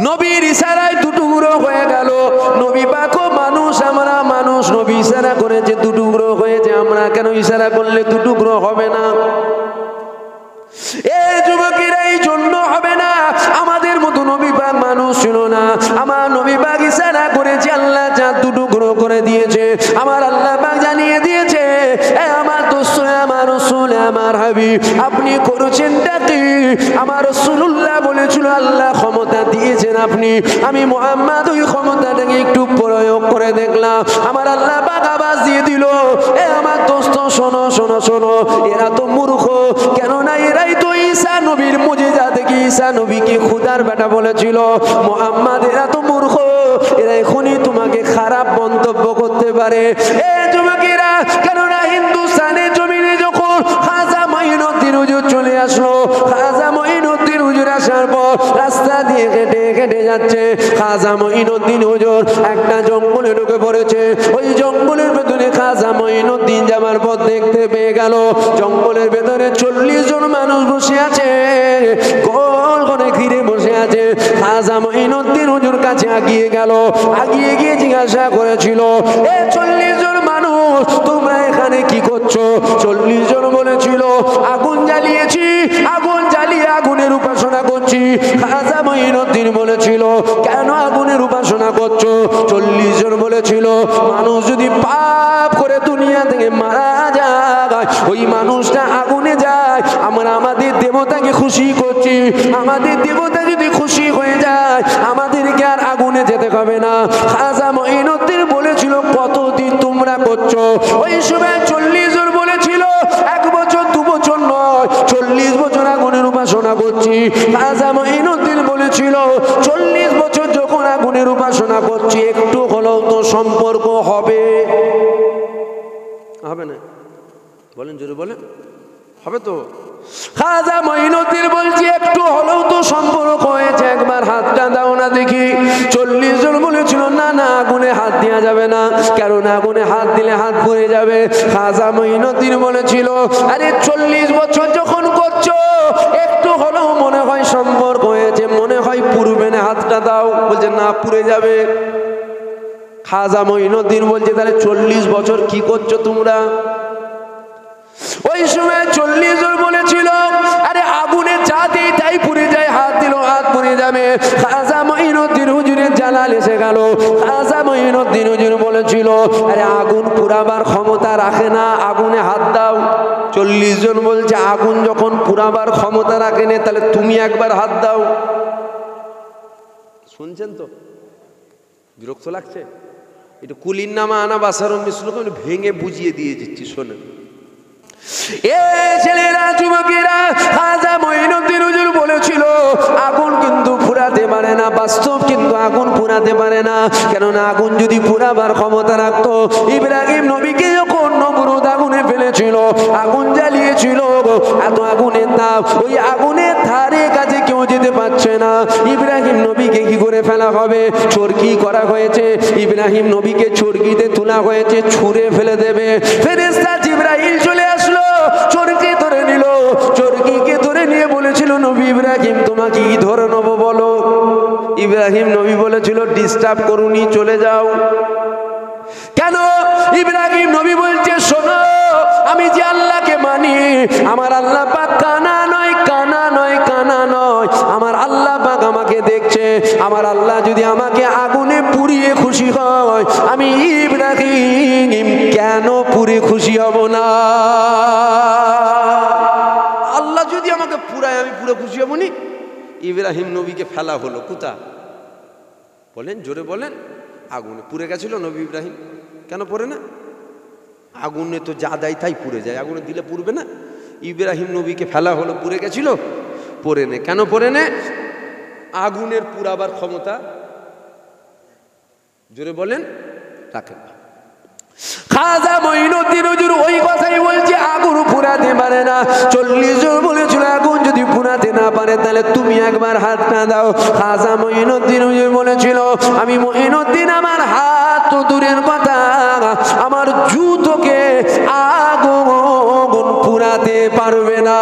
নবীর ইশারায় 2 টুকরো হয়ে গেল। নবী পাকও মানুষ, আমরা মানুষ, নবী ইশারা করেছে 2 টুকরো হয়েছে। আমরা কেন ইশারা করলে 2 টুকরো হবে না? এই যুবকেরা, এই জন্য হবে না, আমাদের মতো নবী পাক মানুষ ছিল না। আমার নবী পাক ইশারা করেছে, আল্লাহ চাঁদ 2 টুকরো করে দিয়েছে। আমার আল্লাহ পাক জানিয়ে দিয়েছে, এ আমার দোস্ত, আমার রাসূল, আমার হাবিব, আপনি করেছেনটা কি? আমার রাসূলুল্লাহ বলেছিল আল্লাহ ক্ষমতা দিয়েছেন আপনি, আমি মুহাম্মদ ওই ক্ষমতাটাকে একটু প্রয়োগ করে দেখলাম। আমার আল্লাহ পাক আওয়াজ দিয়ে দিল, এ আমার দোস্ত শোনো শোনো শোনো, এরা তো মূর্খ, কেননা এরাই তো ঈসা নবীর মুজিজা দেখি ঈসা নবীকে খোদার বেটা বলেছিল। মুহাম্মদ, এরা তো মূর্খ, এরা এখনই তোমাকে খারাপ মন্তব্য করতে পারে। এ যুবকেরা, কেননা হিন্দুস্তানের জমিনে যখন খাজা মঈনুদ্দিন হুজুর চলে আসলো, খাজা মঈনুদ্দিন হুজুর আসার পর রাস্তা দিয়ে হেঁটে হেঁটে যাচ্ছে। খাজা মঈনুদ্দিন হুজুর একটা জঙ্গলে ঢুকে পড়েছে। ওই জঙ্গলের ভেতরে খাজা মঈনুদ্দিন যাবার পর দেখতে পেয়ে গেল জঙ্গলের ভেতরে 40 জন মানুষ বসে আছে, গোল করে ঘিরে বসে আছে। খাজা মঈনুদ্দিন হুজুর কাছে আগিয়ে গেল, আগিয়ে গিয়ে জিজ্ঞাসা করেছিল, এ 40 জন মানুষ, তোমরা এখানে কি করছো? 40 জন বলেছিল, আগুন জ্বালিয়েছি, আগুন জ্বালিয়ে আগুনের উপাসনা করছি। খাজা মঈনুদ্দিন বলেছিল, কেন আগুনের উপাসনা করছো? 40 জন বলেছিল, মানুষ যদি পাপ করে দুনিয়া থেকে মারা যায়, ওই মানুষটা আগুনে যায়, আমরা আমাদের দেবতাকে খুশি করছি, আমাদের দেবতা যদি খুশি হয়ে যায় আমাদেরকে আর আগুনে যেতে হবে না। খাজা মঈনুদ্দিন বলেছিল, কতদিন করছো? ওই সময় 40 জন বলেছিল 1 বছর 2 বছর নয়, 40 বছর আগুনের উপাসনা করছি। খাজা মঈনুদ্দিন বলেছিল 40 বছর যখন আগুনের উপাসনা করছি, একটু হলেও তো সম্পর্ক হবে। হবে না? বলেন, জোরে বলেন, হবে তো? খাজা মঈনুদ্দিন বলছি একটু হলেও তো সম্পর্ক হয়েছে, একবার হাতটা দাও না দেখি। 40 জন বলেছিল না না, আগুনে হাত দেওয়া যাবে না, কারণ আগুনে হাত দিলে হাত পুড়ে যাবে। খাজা মঈনুদ্দিন বলেছিল আরে 40 বছর যখন করছো, একটু হলেও মনে হয় সম্পর্ক হয়েছে, মনে হয় পুড়বে না, হাতটা দাও। বলছে না, পুড়ে যাবে। খাজা মঈনুদ্দিন বলছে তাহলে 40 বছর কি করছো তোমরা? ওই সময় 40 জন বলেছিল আরে আগুনে যা দিই তাই পুড়ে যায়, হাত দিল হাত পুড়ে যাবে। খাজা মঈনুদ্দিন হুজুরের জালাল এসে গেল। খাজা মঈনুদ্দিন হুজুর বলেছিল আরে আগুন পুরাবার ক্ষমতা রাখে না, আগুনে হাত দাও। 40 জন বলছে আগুন যখন পুরাবার ক্ষমতা রাখে না, তাহলে তুমি একবার হাত দাও। শুনছেন তো? বিরক্ত লাগছে? একটু কুলিন্নামা আনা বাসারম মিসলুক ভেঙে বুঝিয়ে দিয়ে দিচ্ছি, শোনেন। এ ছেলেরা, যুবকেরা, খাজা মঈনুদ্দিন হুজুর বলেছিল আগুন কিন্তু পুরাতে পারে না, বাস্তব কিন্তু আগুন পুরাতে পারে না। কেননা আগুন যদি পুরাবার ক্ষমতা রাখতো, ইব্রাহিম নবীকে যখন নমরুদ আগুনে ফেলেছিল, আগুন জ্বালিয়েছিল, এত আগুনের তাপ, ওই আগুনের ধারে কাছে কেউ যেতে পারছে না। ইব্রাহিম নবীকে কি করে ফেলা হবে? চরকি করা হয়েছে, ইব্রাহিম নবীকে চরকিতে তোলা হয়েছে, ছুঁড়ে ফেলে দেবে। ফেরেশতা জিবরাইল চলে আসলো, চরকি ধরে নিল, চরকিকে ধরে নিয়ে বলেছিল নবী ইব্রাহিম তোমাকে কি ধরে নেব বলো? ইব্রাহিম নবী বলেছিল ডিস্টার্ব করুনি, চলে যাও। কেন? ইব্রাহিম নবী বলছে শোনো, আমি যে আল্লাহকে মানি, আমার আল্লাহ পাক কানা নয়, কানা নয়, কানা নয়। আমার আল্লাহ পাক আমাকে দেখছে, আমার আল্লাহ যদি আমাকে আগুনে পুড়িয়ে খুশি হয়, আমি ইব্রাহিম কেন পুড়ে খুশি হব না? আল্লাহ যদি আমাকে পুরায়, আমি পুরো খুশি হব নি? ইব্রাহিম নবীকে ফেলা হলো কোথা? বলেন, জোরে বলেন। আগুনে পুড়ে গেছিল নবী ইব্রাহিম, কেন পড়ে না? আগুনে তো যা দেয় তাই পুড়ে যায়, আগুনে দিলে পুড়বে না? ইব্রাহিম নবীকে ফেলা হলো, পুড়ে গেছিল, পড়ে নে। কেন পড়ে নে? আগুনের পুরাবার ক্ষমতা, জোরে বলেন, রাখেন। খাজা মঈনুদ্দিন হুজুর ওই কথাই বলছে আগুন পুরাতে পারে না। 40 জন বলেছিল আগুন যদি পুরাতে না পারে তাহলে তুমি একবার হাতটা দাও। খাজা মঈনুদ্দিন হুজুর বলেছিল আমি মঈনুদ্দিন, আমার হাত তো দূরের কথা, আমার জুতোকে আগুন পুরাতে পারবে না।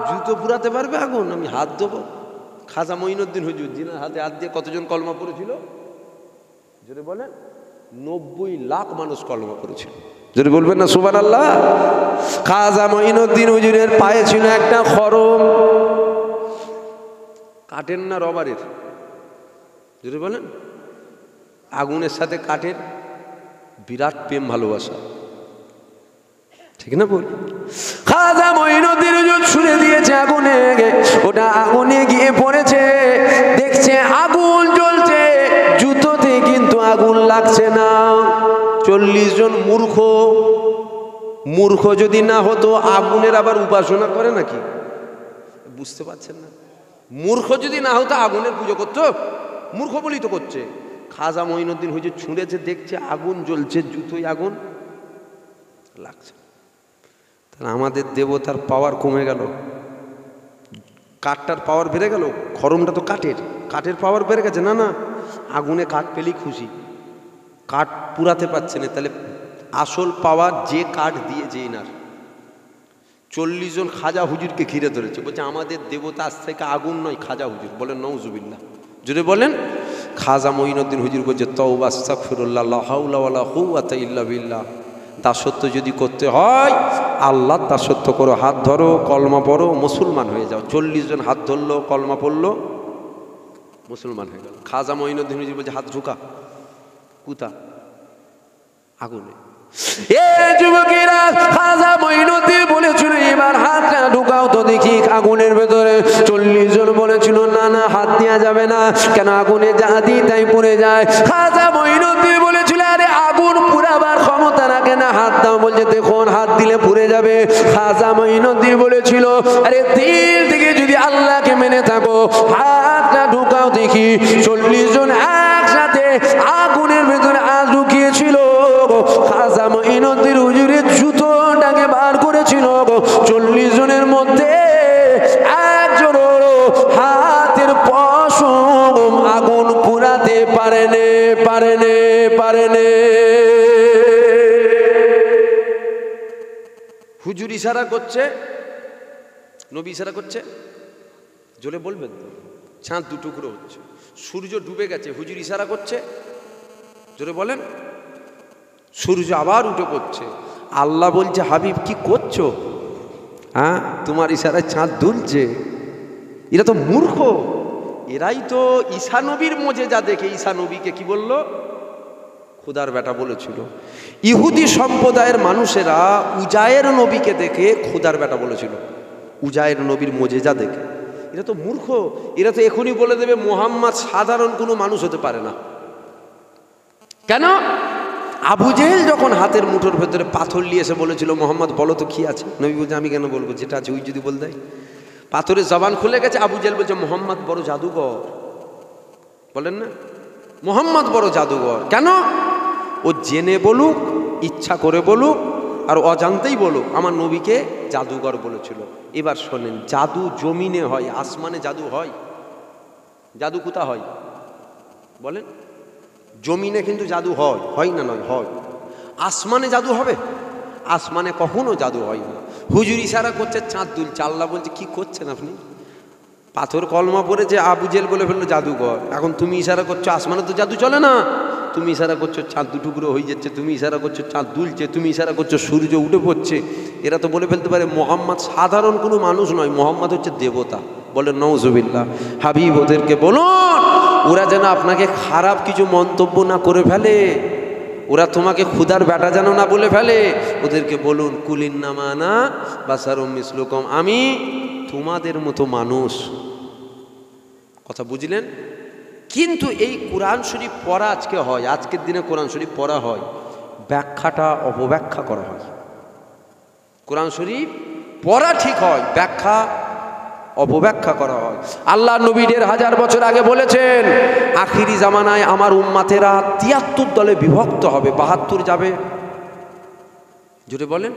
জুতো পুরাতে পারবে আগুন? আমি হাত দেবো? খাজা মঈনুদ্দিন হুজুর যিনার হাতে হাত দিয়ে কতজন কলমা পড়েছিল? যদি বলেন 90 লাখ মানুষ কলমা করেছিল। যদি বলবেন না সুবহানাল্লাহ। খাজা মঈনুদ্দিন হুজুরের পায়ে ছিল একটা খড়ম, কাঠের না রবারের? যদি বলেন, আগুনের সাথে কাঠের বিরাট প্রেম ভালোবাসা, ঠিক না বল? খাজা মঈনুদ্দিন হুজুর ছুঁড়ে দিয়েছে আগুনে, ওটা আগুনে গিয়ে পড়েছে, দেখছে আগুন জ্বলছে, জুতোতে কিন্তু আগুন লাগছে না। 40 জন মূর্খ, মূর্খ যদি না হতো আগুনের আবার উপাসনা করে নাকি? বুঝতে পারছেন না? মূর্খ যদি না হতো আগুনের পুজো করতো? মূর্খ বলেই তো করছে। খাজা মঈনুদ্দিন হুজুর ছুঁড়েছে, দেখছে আগুন জ্বলছে, জুতোয় আগুন লাগছে। তাহলে আমাদের দেবতার পাওয়ার কমে গেল, কাঠটার পাওয়ার বেড়ে গেল। খড়মটা তো কাঠের, কাঠের পাওয়ার বেড়ে গেছে। না না, আগুনে কাঠ পেলেই খুশি, কাঠ পুরাতে পারছে না। তাহলে আসল পাওয়ার যে কাঠ দিয়ে যেই না। 40 জন খাজা হুজুরকে ঘিরে ধরেছে, বলছে আমাদের দেবতা আজ থেকে আগুন নয়, খাজা হুজুর। বলেন নাউজুবিল্লাহ, যদি বলেন। খাজা মঈনুদ্দিন হুজুর বলছে তওবা আস্তাগফিরুল্লাহ, লা হাওলা ওয়ালা কুওয়াতা ইল্লা বিল্লাহ। দাসত্ব যদি করতে হয় আল্লাহ দাসত্ব করো, হাত ধরো, কলমা পড়ো, মুসলমান হয়ে যাও। 40 জন হাত ধরলো, কলমা পড়লো, মুসলমান হয়ে গেল। খাজা মঈনুদ্দিন হুজুর বলছে হাত ঢুকা কুতা? আগুনে। এ যুবকেরা, খাজা মঈনুদ্দিন বলেছিল এবার হাতটা ঢুকাও তো দেখি আগুনের ভেতরে। 40 জন বলেছিল না না, হাত দেওয়া যাবে না, কেন আগুনে যা দিই তাই পড়ে যায়। খাজা মঈনুদ্দিন বলেছিল দিলে পুড়ে যাবে। খাজা মঈনুদ্দিন বলেছিল, আরে দিল থেকে যদি আল্লাহকে মেনে থাকো, হাতটা ঢুকাও দেখি। 40 জন একসাথে আগুনের ভেতরে হাত ঢুকিয়েছিল। খাজা মঈনুদ্দিন হুজুরের জুতোটাকে বার করেছিল। 40 জনের মধ্যে একজনও হাতের পশম আগুন পুরাতে পারেনে। হুজুর ইশারা করছে, নবী ইশারা করছে, জোরে বলবেন তো। চাঁদ দুটুকরো হচ্ছে, সূর্য ডুবে গেছে, হুজুর ইশারা করছে, জোরে বলেন। সূর্য আবার উঠে পড়ছে। আল্লাহ বলছে, হাবিব কি করছো? হ্যাঁ, তোমার ইশারায় চাঁদ দুলছে। এরা তো মূর্খ, এরাই তো ঈসা নবীর মোজেজা দেখে ঈসা নবীকে কি বলল? খোদার বেটা বলেছিল। ইহুদি সম্প্রদায়ের মানুষেরা উজায়ের নবীকে দেখে খোদার বেটা বলেছিল, উজায়ের নবীর মোজেজা দেখে। এরা তো মূর্খ, এরা তো এখনই বলে দেবে মুহাম্মদ সাধারণ কোনো মানুষ হতে পারে না। কেন? আবু জেহেল যখন হাতের মুঠোর ভেতরে পাথর নিয়ে এসে বলেছিল, মোহাম্মদ বলো তো কি আছে? নবী বলছে, আমি কেন বলবো, যেটা আছে ওই যদি বল দেয়। পাথরের জবান খুলে গেছে। আবু জেহেল বলছে, মোহাম্মদ বড় জাদুঘর। বলেন না, মোহাম্মদ বড় জাদুঘর। কেন? ও জেনে বলুক, ইচ্ছা করে বলুক, আর অজান্তেই বলুক, আমার নবীকে জাদুঘর বলেছিল। এবার শোনেন, জাদু জমিনে হয়, আসমানে জাদু হয়? জাদু কোথা হয় বলেন? জমিনে কিন্তু জাদু হয় না? নয়, হয়। আসমানে জাদু হবে? আসমানে কখনো জাদু হয় না। হুজুর ইশারা করছে, চাঁদ দুলছে। আল্লাহ বলছে, কি করছেন আপনি? পাথর কলমা পড়েছে, আবু জেহেল বলে ফেললো জাদুঘর। এখন তুমি ইশারা করছো, আসমানে তো জাদু চলে না। তুমি ইশারা করছো চাঁদ দুটুকরো হয়ে যাচ্ছে, তুমি ইশারা করছো চাঁদ দুলছে, তুমি ইশারা করছো সূর্য উঠে পড়ছে। এরা তো বলে ফেলতে পারে মোহাম্মদ সাধারণ কোনো মানুষ নয়, মোহাম্মদ হচ্ছে দেবতা। বলে নওজুবিল্লাহ। হাবিব ওদেরকে বলুন, ওরা যেন আপনাকে খারাপ কিছু মন্তব্য না করে ফেলে, ওরা তোমাকে খুদার বেটা যেন না বলে ফেলে। ওদেরকে বলুন, কুলিন্নামানা বাসারুম মিসলুকুম, আমি তোমাদের মতো মানুষ। কথা বুঝলেন? কিন্তু এই কোরআন শরীফ পড়া আজকে হয়, আজকের দিনে কোরআন শরীফ পড়া হয়, ব্যাখ্যাটা অপব্যাখ্যা করা হয়। কোরআন শরীফ পড়া ঠিক হয়, ব্যাখ্যা অপব্যাখ্যা করা হয়। আল্লাহ নবী ১৫০০ বছর আগে বলেছেন, আখিরি জামানায় আমার উম্মাতেরা ৭৩ দলে বিভক্ত হবে। ৭২ যাবে, জোরে বলেন,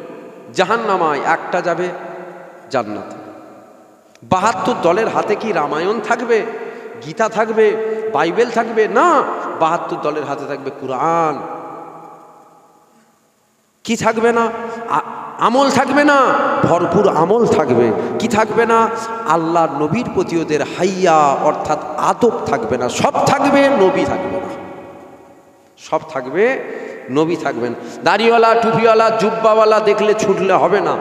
জাহান্নামায়, একটা যাবে জান্নাতে। ৭২ দলের হাতে কি রামায়ণ থাকবে, গীতা থাকবে, বাইবেল থাকবে? না, ৭২ দলের হাতে থাকবে কুরআন। কি থাকবে না? আমল থাকবে না, ভরপুর আমল থাকবে। কি থাকবে না? আল্লাহ নবীর প্রতি ওদের হাইয়া অর্থাৎ আদব থাকবে না। সব থাকবে, নবী থাকবে না। সব থাকবে, নবী থাকবেন। দাড়িওয়ালা, টুপিওয়ালা, জুব্বাওয়ালা দেখলে ছুটলে হবে না।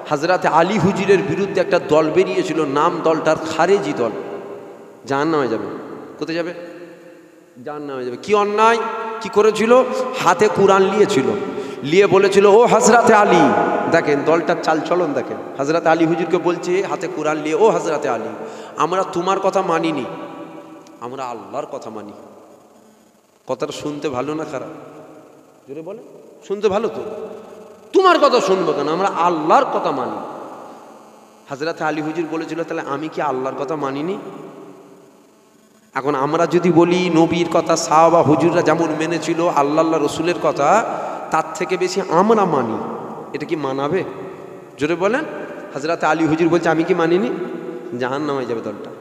হযরত আলী হুজুরের বিরুদ্ধে একটা দল বেরিয়েছিল, নাম দলটার খারেজি দল। জাহান্নামে যাবে। কোথায় যাবে? জাহান্নামে যাবে। কি অন্যায় কি করেছিল? হাতে কুরআন নিয়েছিল, নিয়ে বলেছিল, ও হযরতে আলী, দেখেন দলটার চালচলন দেখেন। হযরত আলী হুজুরকে বলছে হাতে কুরআন নিয়ে, ও হযরতে আলী, আমরা তোমার কথা মানিনি, আমরা আল্লাহর কথা মানি। কথাটা শুনতে ভালো না খারাপ? জোরে বলে, শুনতে ভালো তো। তোমার কথা শুনবো কেন, আমরা আল্লাহর কথা মানি। হযরত আলী হুজুর বলেছিল, তাহলে আমি কি আল্লাহর কথা মানিনি? এখন আমরা যদি বলি নবীর কথা সাহাবা হুজুররা যেমন মেনেছিল, আল্লাহ রসুলের কথা তার থেকে বেশি আমরা মানি, এটা কি মানাবে? জোরে বলেন। হযরত আলী হুজুর বলছে, আমি কি মানিনি? জাহান্নামে যাবে দলটা।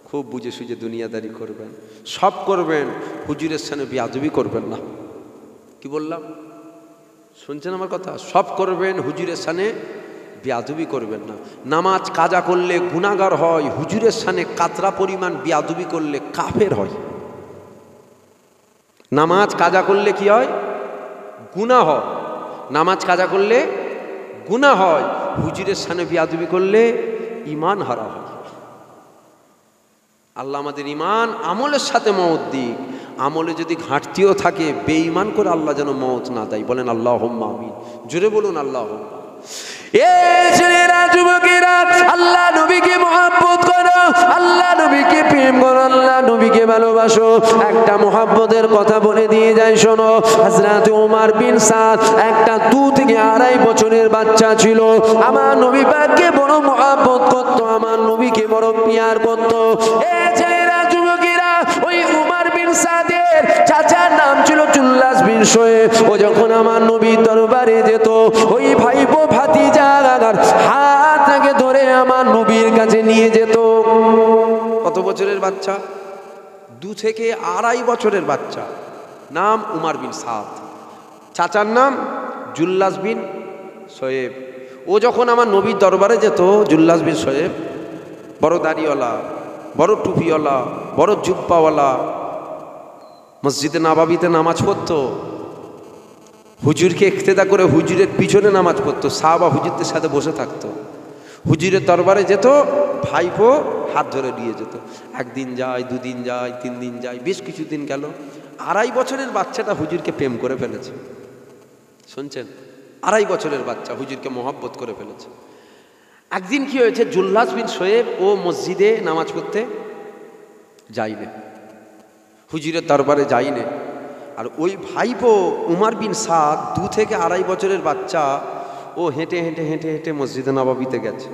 খুব বুঝে সুঝে দুনিয়াদারি করবেন, সব করবেন, হুজুরের সামনে বেয়াদবি করবেন না। কি বললাম, শুনছেন আমার কথা? সব করবেন, হুজুরের সামনে বেয়াদবি করবেন না। নামাজ কাজা করলে গুনাহগার হয়, হুজুরের সামনে কাতরা পরিমাণ বেয়াদবি করলে কাফের হয়। নামাজ কাজা করলে কি হয়? গুনাহ হয়। নামাজ কাজা করলে গুনাহ হয়, হুজুরের সামনে বেয়াদবি করলে ঈমান হারা হয়। আল্লাহ আমাদের ঈমান আমলের সাথে মওত দিক। আমলে যদি ঘাটতিও থাকে, বেঈমান করে আল্লাহ যেন মওত না দেয়। বলেন আল্লাহুম্মা আমিন। জোরে বলুন আল্লাহুম্মা। এ ছেলেরা, যুবকেরা, আল্লাহ নবীকে মহব্বত করো, আল্লাহ নবীকে প্রেম করো, আল্লাহ নবীকে ভালোবাসো। একটা মোহাব্বতের কথা বলে দিয়ে যায়, শোনো। হযরত ওমর বিন সাদ একটা 2 থেকে 2.5 বছরের বাচ্চা ছিল। আমার নবী পাককে বড় মোহাব্বত করত, আমার নবীকে বড় পিয়ার করত। এই ছেলেরা, যুবকেরা, ওই ওমর বিন সাদের চাচার নাম ছিল জুল্লাস বিন শোয়েব। ও যখন আমার নবীর দরবারে যেত, ওই ভাইপো ভাতিজার হাতটাকে ধরে আমার নবীর কাছে নিয়ে যেত। কত বছরের বাচ্চা? 2 থেকে 2.5 বছরের বাচ্চা। নাম উমর বিন সাদ, চাচার নাম জুল্লাস বিন শোয়েব। ও যখন আমার নবীর দরবারে যেত, জুল্লাস বিন শোয়েব বড় দাড়িওয়ালা, বড় টুপিওয়ালা, বড় জুব্বাওয়ালা, মসজিদে নাবাবিতে নামাজ পড়তো, হুজুরকে ইক্তেদা করে হুজুরের পিছনে নামাজ পড়তো, সাহাবা হুজুরদের সাথে বসে থাকতো। হুজুরের দরবারে যেত, ভাইপো হাত ধরে নিয়ে যেত। 1 দিন যায়, 2 দিন যায়, 3 দিন যায়, বেশ কিছুদিন গেল। 2.5 বছরের বাচ্চাটা হুজুরকে প্রেম করে ফেলেছে। শুনছেন? 2.5 বছরের বাচ্চা হুজুরকে মোহাব্বত করে ফেলেছে। একদিন কি হয়েছে, জুল্লাস বিন শোয়েব ও মসজিদে নামাজ পড়তে যাইনে, হুজুরের দরবারে যাইনে। আর ওই ভাইপো উমর বিন সাদ 2 থেকে 2.5 বছরের বাচ্চা, ও হেঁটে হেঁটে হেঁটে হেঁটে মসজিদে নববীতে গেছে।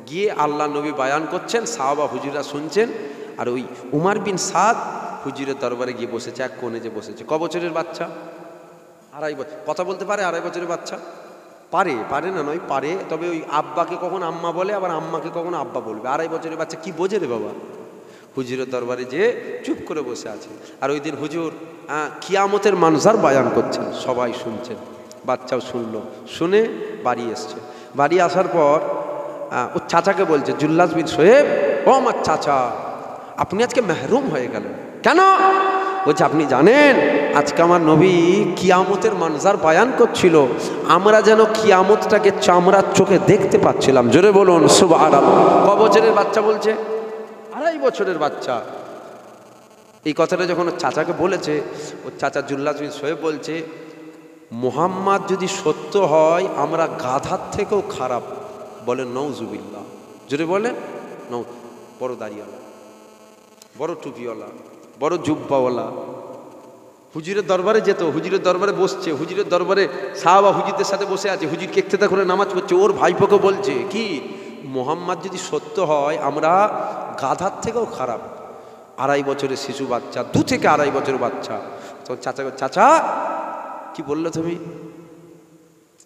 গিয়ে আল্লাহ নবী বায়ান করছেন, সাহাবা হুজুরা শুনছেন। আর ওই উমর বিন সাদ হুজুরের দরবারে গিয়ে বসেছে, এক কোণে যে বসেছে। ক বছরের বাচ্চা? 2.5 বছর। কথা বলতে পারে 2.5 বছরের বাচ্চা? পারে না নয়, পারে। তবে ওই আব্বাকে কখন আম্মা বলে, আবার আম্মাকে কখন আব্বা বলবে। 2.5 বছরের বাচ্চা কি বোঝে রে বাবা? হুজুরের দরবারে যে চুপ করে বসে আছে। আর ওই দিন হুজুর কিয়ামতের মানজার বায়ান করছেন, সবাই শুনছেন, বাচ্চাও শুনলো। শুনে বাড়ি এসছে। বাড়ি আসার পর ও চাচাকে বলছে, জুল্লাস বিন শোয়েব, ও আমার চাচা, আপনি আজকে মেহরুম হয়ে গেলেন কেন? বলছে, আপনি জানেন আজকে আমার নবী কিয়ামতের মানজার বায়ান করছিল, আমরা যেন কিয়ামতটাকে চামড়ার চোখে দেখতে পাচ্ছিলাম। জোরে বলুন সুবহানাল্লাহ। ক বছরের বাচ্চা বলছে? 2.5 বছরের বাচ্চা। এই কথাটা যখন ওর চাচাকে বলেছে, ওর চাচা জুল্লাস বিন শোয়েব বলছে, মুহাম্মদ যদি সত্য হয়, আমরা গাধার থেকেও খারাপ। বলে নওজুবিল্লাহ। জোরে বলেন নও। বড় দাড়িওয়ালা, বড় টুপিওয়ালা, বড় জুব্বাওয়ালা, হুজুরের দরবারে যেত, হুজুরের দরবারে বসছে, হুজুরের দরবারে সাহাবা হুজুরদের সাথে বসে আছে, হুজুরকে ইক্তেদা করে নামাজ পড়ছে। ওর ভাইপোকে বলছে কি, মুহাম্মদ যদি সত্য হয়, আমরা গাধার থেকেও খারাপ। 2.5 বছরের শিশু বাচ্চা, 2 থেকে 2.5 বছরের বাচ্চা। তো চাচা কি বললে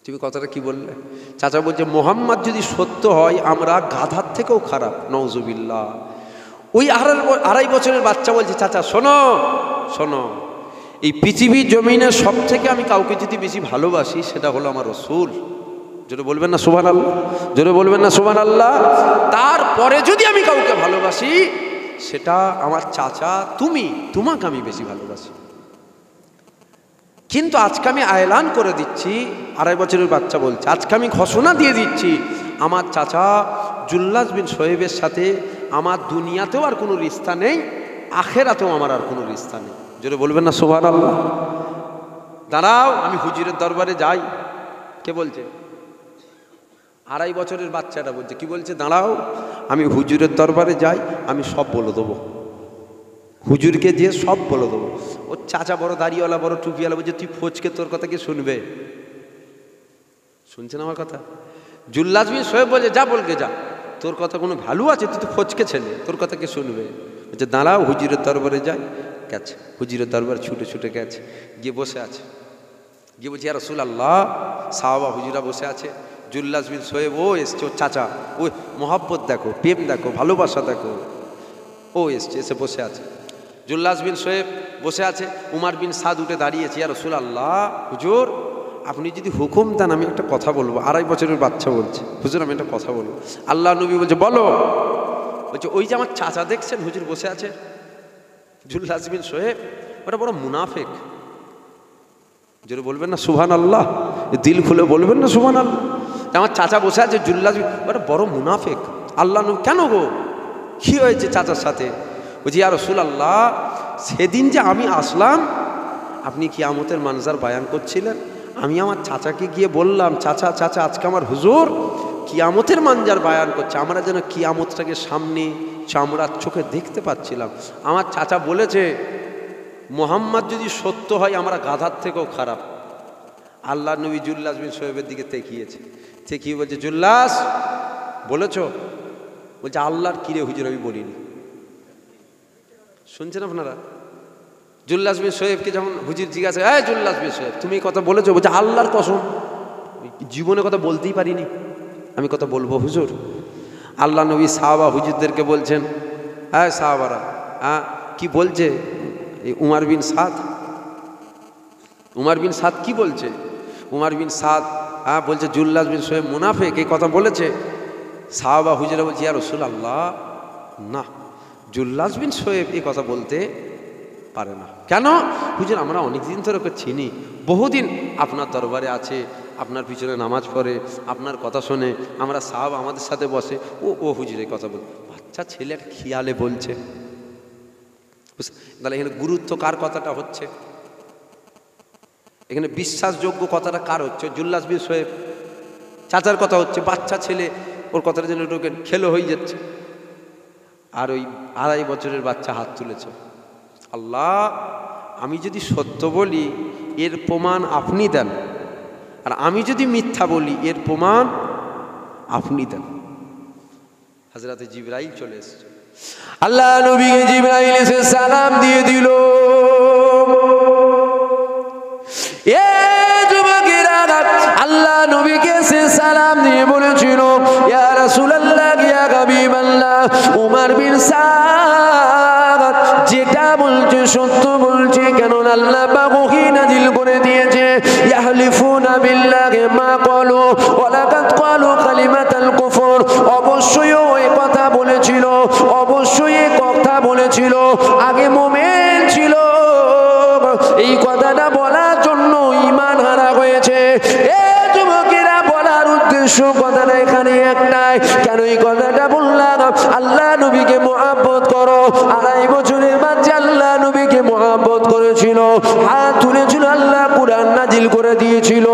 তুমি কথাটা কি বললে? চাচা বলছে, মুহাম্মদ যদি সত্য হয়, আমরা গাধার থেকেও খারাপ। নওজুবিল্লাহ। ওই 2.5 বছরের বাচ্চা বলছে, চাচা শোনো, এই পৃথিবীর জমিনে সব থেকে আমি কাউকে যদি বেশি ভালোবাসি, সেটা হলো আমার রাসূল। জোরে বলবেন না সুবহানাল্লাহ? জোরে বলবেন না সুবহানাল্লাহ? তারপরে যদি আমি কাউকে ভালোবাসি, সেটা আমার চাচা, তোমাকে আমি বেশি ভালোবাসি। কিন্তু আজকে আমি আয়লান করে দিচ্ছি, 2.5 বছরের বাচ্চা বলছে, আজকে আমি ঘোষণা দিয়ে দিচ্ছি, আমার চাচা জুল্লাস বিন শোয়েবের সাথে আমার দুনিয়াতেও আর কোনো রিশতা নেই, আখেরাতেও আমার আর কোনো রিশতা নেই। জোরে বলবেন না সুবহানাল্লাহ? দাঁড়াও, আমি হুজুরের দরবারে যাই। কে বলছে? 2.5 বছরের বাচ্চাটা বলছে। কি বলছে? দাঁড়াও, আমি হুজুরের দরবারে যাই, আমি সব বলে দেবো, হুজুরকে যে সব বলে দেবো। ওর চাচা বড় দাড়িওয়ালা, বড় টুপিওয়ালা বলছে, তুই ফোচকে, তোর কথা কি শুনবে? শুনছেন আমার কথা? জুল্লাস বিন শোয়েব বলছে, যা বলকে যা, তোর কথা কোনো ভ্যালু আছে? তুই তো ফোচকে ছেলে, তোর কথা কে শুনবে? বলছে, দাঁড়াও, হুজুরের দরবারে যাই। গেছে হুজুরের দরবার, ছুটে গেছে, গিয়ে বসে আছে। গিয়ে বলছে, ইয়া রাসূলুল্লাহ, সাহাবা হুজুরা বসে আছে, জুল্লাস বিন শোয়েব ও এসছে, ওর চাচা, ওই মোহাব্বত দেখো, প্রেম দেখো, ভালোবাসা দেখো, ও এসছে, এসে বসে আছে। জুল্লাস বিন শোয়েব বসে আছে, উমর বিন সাদ উঠে দাঁড়িয়েছে, ইয়া রাসূলুল্লাহ, হুজুর আপনি যদি হুকুম দেন আমি একটা কথা বলবো। 2.5 বছরের বাচ্চা বলছে, হুজুর আমি একটা কথা বলবো। আল্লাহ নবী বলছে, বলো। বলছে, ওই যে আমার চাচা দেখছেন হুজুর বসে আছে, জুল্লাস বিন শোয়েব, ওটা বড় মুনাফিক। জোরে বলবেন না সুবহানাল্লাহ? দিল খুলে বলবেন না সুবহানাল্লাহ? আমার চাচা বসে আছে, জুল্লাস, ওটা বড় মুনাফিক। আল্লাহ নবী, কেন গো, কি হয়েছে চাচার সাথে? বলছি, ইয়া রাসূলুল্লাহ, সেদিন যে আমি আসলাম, আপনি কিয়ামতের মানজার বায়ান করছিলেন, আমি আমার চাচাকে গিয়ে বললাম, চাচা আজকে আমার হুজুর কিয়ামতের মানজার বায়ান করছে, আমরা যেন কিয়ামতটাকে সামনে চামড়ার চোখে দেখতে পাচ্ছিলাম। আমার চাচা বলেছে মোহাম্মদ যদি সত্য হয় আমরা গাধার থেকেও খারাপ। আল্লাহ নবী জুল্লাস বিন সোহেবের দিকে তাকিয়েছে, তাকিয়ে বলছে জুল্লাস বলেছ? বলছে আল্লাহর কিরে হুজুর আমি বলিনি। শুনছেন আপনারা? জুল্লাস বিন সোহেবকে যখন হুজুর জিজ্ঞাসা, হ্যাঁ জুল্লাস বিন সোহেব তুমি কথা বলেছো? বলছে আল্লাহর কসম জীবনে কথা বলতেই পারিনি, আমি কথা বলবো হুজুর। আল্লাহ নবী সাহাবা হুজুরদেরকে বলছেন, হ্যাঁ সাহাবারা, হ্যাঁ কি বলছে উমার বিন সাদ? উমার বিন সাদ কি বলছে? উমার বিন সাদ হ্যাঁ বলছে জুল্লাস বিন সোহেব মুনাফিক, এই কথা বলেছে। সাহাবা হুজুরা বলছে ইয়া রাসূলুল্লাহ, না জুল্লাস বিন সোহেব এই কথা বলতে পারে না। কেন? হুজুর আমরা অনেকদিন ধরে ওকে চিনি, বহুদিন আপনার দরবারে আছে, আপনার পিছনে নামাজ পড়ে, আপনার কথা শোনে, আমরা সাহাবা আমাদের সাথে বসে, ও হুজুর এই কথা বল। বাচ্চা ছেলে একটা খেয়ালে বলছে। তাহলে এখানে গুরুত্ব কার কথাটা হচ্ছে? এখানে বিশ্বাসযোগ্য কথাটা কার হচ্ছে? জুল্লাস বিন সোহেব চাচার কথা হচ্ছে। বাচ্চা ছেলে, ওর কথাটা যেন ওকে খেলো হয়ে যাচ্ছে। আর ওই 2.5 বছরের বাচ্চা হাত তুলেছে। আল্লাহ আমি যদি সত্য বলি এর প্রমাণ আপনি দেন, আর আমি যদি মিথ্যা বলি এর প্রমাণ আপনি দেন। হযরতে জিবরাইল চলে এসেছে, আল্লাহ নবীকে জিবরাইল এসে সালাম দিয়ে দিল। এ যুবকেরা আল্লাহ নবীকে এসে সালাম দিয়ে বলেছিল, ইয়া রাসূলুল্লাহ ইয়া হাবিবাল্লাহ, উমর বিন সাদ যেটা বলছে সত্য বলছে, কেন আল্লাহ পাক ওহী নাযিল করে দিয়েছে, ইয়াহলিফুনা বিল্লাহি মা ক্বালু ওয়া লাকাদ ক্বালু কালিমাতাল কুফর। অবশ্যই ওই কথা বলেছিল, অবশ্যই এই কথা বলেছিল, আগে মুমিন ছিল, এই কথাটা বলার জন্য ঈমান হারা হয়েছে। এ যুবকেরা বলার উদ্দেশ্য কথাটা এখানে একটাই, কেন এই কথাটা বললাম? আল্লাহ নবীকে মুহাব্বত করো। 2.5 বছরের বাচ্চা আল্লাহ নবীকে মুহাব্বত করেছিল, হাত তুলেছিল, আল্লাহ কুরআন নাজিল করে দিয়েছিল।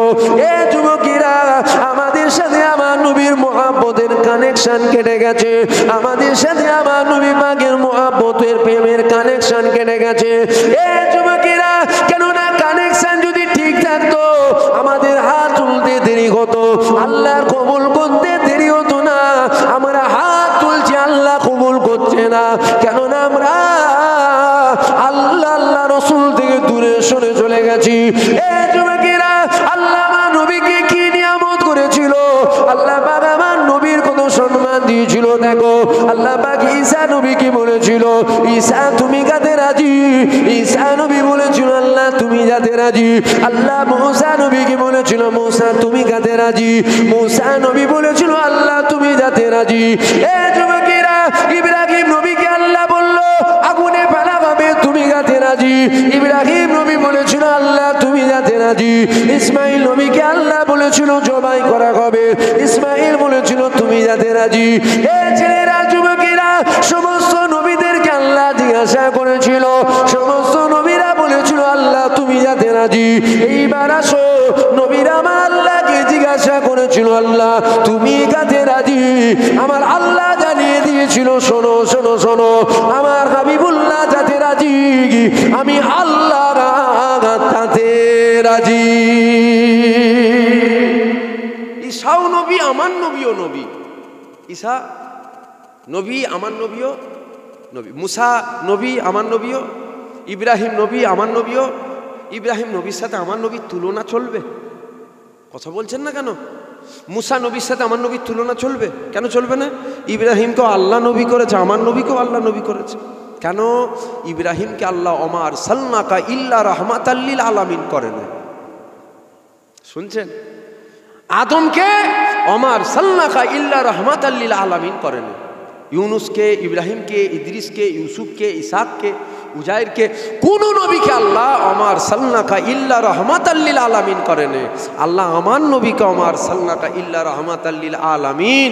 এ যুবকেরা আমাদের সাথে আমার নবীর মুহাব্বতের কানেকশন কেটে গেছে, আমাদের সাথে আমার নবী পাকের মুহাব্বতের প্রেমের কানেকশন কেটে গেছে। এ যুবকেরা কেননা কানেকশন যদি ঠিক থাকতো আমাদের হাত তুলতে দেরি হতো, আল্লাহর কবুল করতে দেরি হতো না। আমরা হাত তুলছি, আল্লাহ কবুল করছে না, কেননা আমরা আল্লাহ আল্লাহ রাসূল থেকে দূরে সরে চলে গেছি। এ যুবকেরা আল্লাহ আমার নবীকে কি নিয়ামত করেছিল, আল্লাহ পাক আমার নবীর কত সম্মান দিয়েছিল। দেখো আল্লাহ পাক ঈসা নবীকে বলেছিল, ঈসা তুমি কাঁদতে রাজি? ঈসা নবী বলেছিল আল্লাহ তুমি যাতে রাজি। আল্লাহ মুসা নবীকে বলেছিল, মুসা তুমি কাঁদতে রাজি? মুসা নবী বলেছিল আল্লাহ তুমি যাতে রাজি। এ যুবকেরা ইব্রাহিম নবীকে আল্লাহ বলল আগুনে ফেলা হবে, তুমি যাতে রাজি? ইব্রাহিম নবী বলেছিল আল্লাহ তুমি যাতে রাজি। ইসমাইল নবীকে আল্লাহ বলেছিল জবাই করা হবে, ইসমাইল বলেছিল তুমি যাতে রাজি। এ ছেলেরা যুবকেরা সমস্ত নবীদেরকে আল্লাহ জিজ্ঞাসা করেছিল, সমস্ত নবীরা বলেছিল আল্লাহ তুমি যাতে রাজি। এইবার আসো নবীরা আমার আল্লাহকে জিজ্ঞাসা করেছিল আল্লাহ তুমি যাতে রাজি? আমার আল্লাহ জানিয়ে দিয়েছিল শোনো শোনো শোনো, আমার হাবিবুল্লাহ যাতে রাজি, আমি আল্লাহ তাতে রাজি। ঈসাও নবী আমার নবীও নবী, ঈসা নবী আমার নবীও নবী, মুসা নবী আমার নবীও, ইব্রাহিম নবী আমার নবীও। ইব্রাহিম নবীর সাথে আমার নবীর তুলনা চলবে? কথা বলছেন না কেন? মুসা নবীর সাথে আমার নবীর তুলনা চলবে? কেন চলবে না? ইব্রাহিমকেও আল্লাহ নবী করেছে, আমার নবীকেও আল্লাহ নবী করেছে। কেন? ইব্রাহিমকে আল্লাহ ওমা আরসালনাকা ইল্লা রাহমাতাল লিল আলামিন করেন। শুনছেন? আদমকে ওমা আরসালনাকা ইল্লা রাহমাতাল লিল আলামিন করেন। ইউনুসকে, ইব্রাহিমকে, ইদ্রিসকে, ইউসুফকে, ইসাককে, উজাইরকে, কোন নবীকে আল্লাহ আমার সাল্লাকা ইল্লা রহমাতাল লিল আলামিন করেন। আল্লাহ আমার নবীকে আমার সাল্লাকা ইল্লা রহমাতাল লিল আলামিন,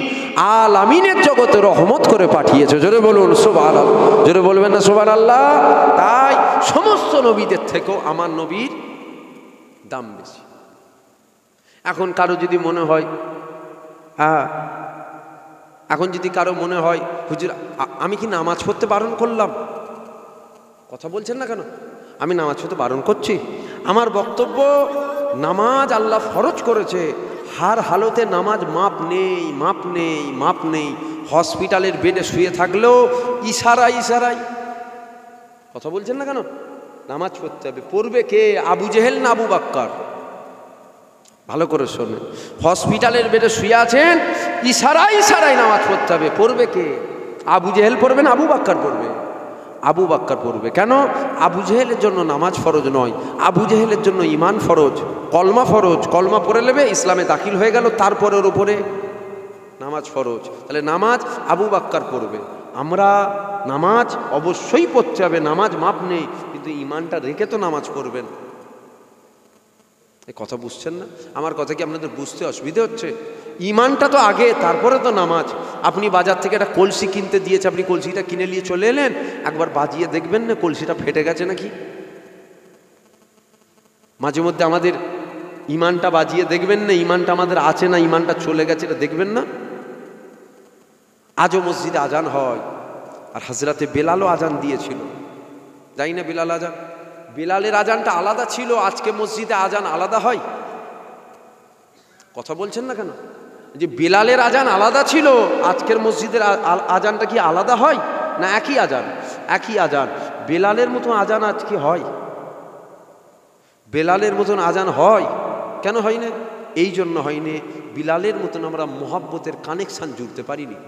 আলামিনের জগতে রহমত করে পাঠিয়েছে। জোরে বলুন সুবহানাল্লাহ। জোরে বলবেন না সুবহানাল্লাহ? তাই সমস্ত নবীদের থেকেও আমার নবীর দাম বেশি। এখন কারো যদি মনে হয় এখন যদি কারো মনে হয় হুজুর আমি কি নামাজ পড়তে বারণ করলাম, কথা বলছেন না কেন? আমি নামাজ পড়তে বারণ করছি? আমার বক্তব্য, নামাজ আল্লাহ ফরজ করেছে, হার হালতে নামাজ মাপ নেই, মাপ নেই, মাপ নেই। হসপিটালের বেডে শুয়ে থাকলেও ইশারায় ইশারায়, কথা বলছেন না কেন? নামাজ পড়তে হবে। পড়বে কে? আবু জেহেল না আবু বাক্কার? ভালো করে শোনেন, হসপিটালের বেডে শুয়ে আছেন, ইশারায় ইশারায় নামাজ পড়তে হবে। পড়বে কে? আবু জেহেল পড়বে না আবু বাক্কার পড়বে? আবু বাক্কার পড়বে। কেন? আবু জেহেলের জন্য নামাজ ফরজ নয়, আবু জেহেলের জন্য ইমান ফরজ, কলমা ফরজ। কলমা পড়ে নেবে, ইসলামে দাখিল হয়ে গেল, তারপরের উপরে নামাজ ফরজ। তাহলে নামাজ আবু বাক্কার পড়বে। আমরা নামাজ অবশ্যই পড়তে হবে, নামাজ মাপ নেই, কিন্তু ইমানটা রেখে তো নামাজ পড়বেন। এই কথা বুঝছেন না? আমার কথা কি আপনাদের বুঝতে অসুবিধে হচ্ছে? ইমানটা তো আগে, তারপরে তো নামাজ। আপনি বাজার থেকে একটা কলসি কিনতে দিয়েছে, আপনি কলসিটা কিনে নিয়ে চলে এলেন, একবার বাজিয়ে দেখবেন না কলসিটা ফেটে গেছে নাকি? মাঝে মধ্যে আমাদের ইমানটা বাজিয়ে দেখবেন না, ইমানটা আমাদের আছে না ইমানটা চলে গেছে, এটা দেখবেন না? আজও মসজিদে আজান হয়, আর হযরতে বেলালও আজান দিয়েছিল, যাই না? বেলাল আজান, বেলালের আজানটা আলাদা ছিল, আজকে মসজিদে আজান আলাদা হয়? কথা বলছেন না কেন? যে বেলালের আজান আলাদা ছিল, আজকের মসজিদের আজানটা কি আলাদা হয় না একই আজান? একই আজান। বেলালের মতন আজান আজকে হয়? বেলালের মতন আজান হয়? কেন হয় না? এই জন্য হয়নি, বিলালের মতন আমরা মোহাব্বতের কানেকশান জুড়তে পারিনি।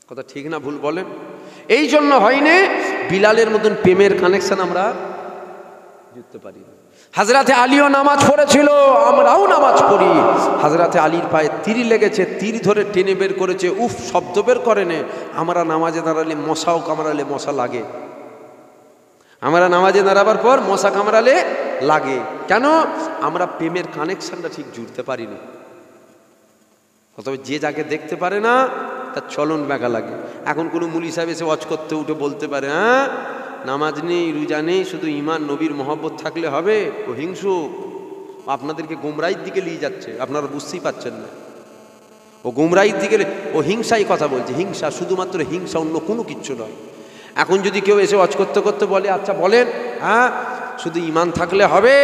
কথা ঠিক না ভুল বলেন? এই জন্য হয়নি, বিলালের মতন প্রেমের কানেকশান আমরা জুড়তে পারি। হযরতে আলীও নামাজ পড়েছিল, আমরাও নামাজ পড়ি। হযরতে আলীর পায়ে তীর লেগেছে, তীর ধরে টেনে বের করেছে, উফ শব্দ বের করে নে। আমরা নামাজে দাঁড়ালে মশাও কামড়ালে মশা লাগে, আমরা নামাজে দাঁড়াবার পর মশা কামড়ালে লাগে। কেন? আমরা প্রেমের কানেকশনটা ঠিক জুড়তে পারিনি। তবে যে যাকে দেখতে পারে না তার চলন ব্যাঘা লাগে। এখন কোনো মুলি সাহেব এসে ওয়াজ করতে উঠে বলতে পারে, হ্যাঁ নামাজ নেই, রোজা নেই, শুধু ইমান নবীর মহব্বত থাকলে হবে? ও হিংসুক, আপনাদেরকে গুমরাহির দিকে নিয়ে যাচ্ছে, আপনারা বুঝতেই পারছেন না। ও গুমরাহির দিকে, ও হিংসাই কথা বলছে, হিংসা, শুধুমাত্র হিংসা, অন্য কোনো কিচ্ছু নয়। এখন যদি কেউ এসে ওয়াজ করতে করতে বলে, আচ্ছা বলেন, হ্যাঁ শুধু ইমান থাকলে হবে,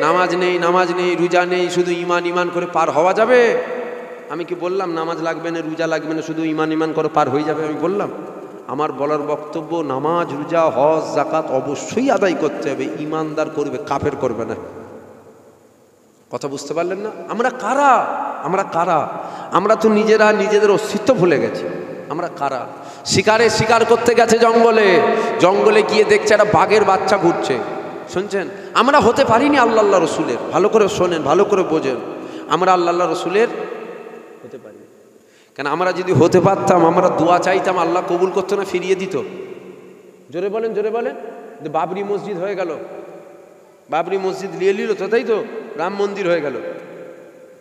নামাজ নেই, নামাজ নেই, রোজা নেই, শুধু ইমান ইমান করে পার হওয়া যাবে? আমি কি বললাম নামাজ লাগবে না, রোজা লাগবে না, শুধু ইমান ইমান করে পার হয়ে যাবে? আমি বললাম? আমার বলার বক্তব্য, নামাজ, রোজা, হজ, যাকাত অবশ্যই আদায় করতে হবে, ইমানদার করবে, কাফের করবে না। কথা বুঝতে পারলেন না? আমরা কারা? আমরা কারা? আমরা তো নিজেরা নিজেদের অস্তিত্ব ভুলে গেছি। আমরা কারা? শিকারে শিকার করতে গেছে জঙ্গলে, জঙ্গলে গিয়ে দেখছে একটা বাঘের বাচ্চা ঘুরছে, শুনছেন? আমরা হতে পারিনি আল্লাহ রসুলের। ভালো করে শোনেন, ভালো করে বোঝেন, আমরা আল্লাহ রসুলের হতে পারি। কেন? আমরা যদি হতে পারতাম, আমরা দোয়া চাইতাম, আল্লাহ কবুল করতো না, ফিরিয়ে দিত। জোরে বলেন, জোরে বলেন। বাবরি মসজিদ হয়ে গেল, বাবরি মসজিদ নিয়ে নিল তো, তাই তো? রাম মন্দির হয়ে গেল,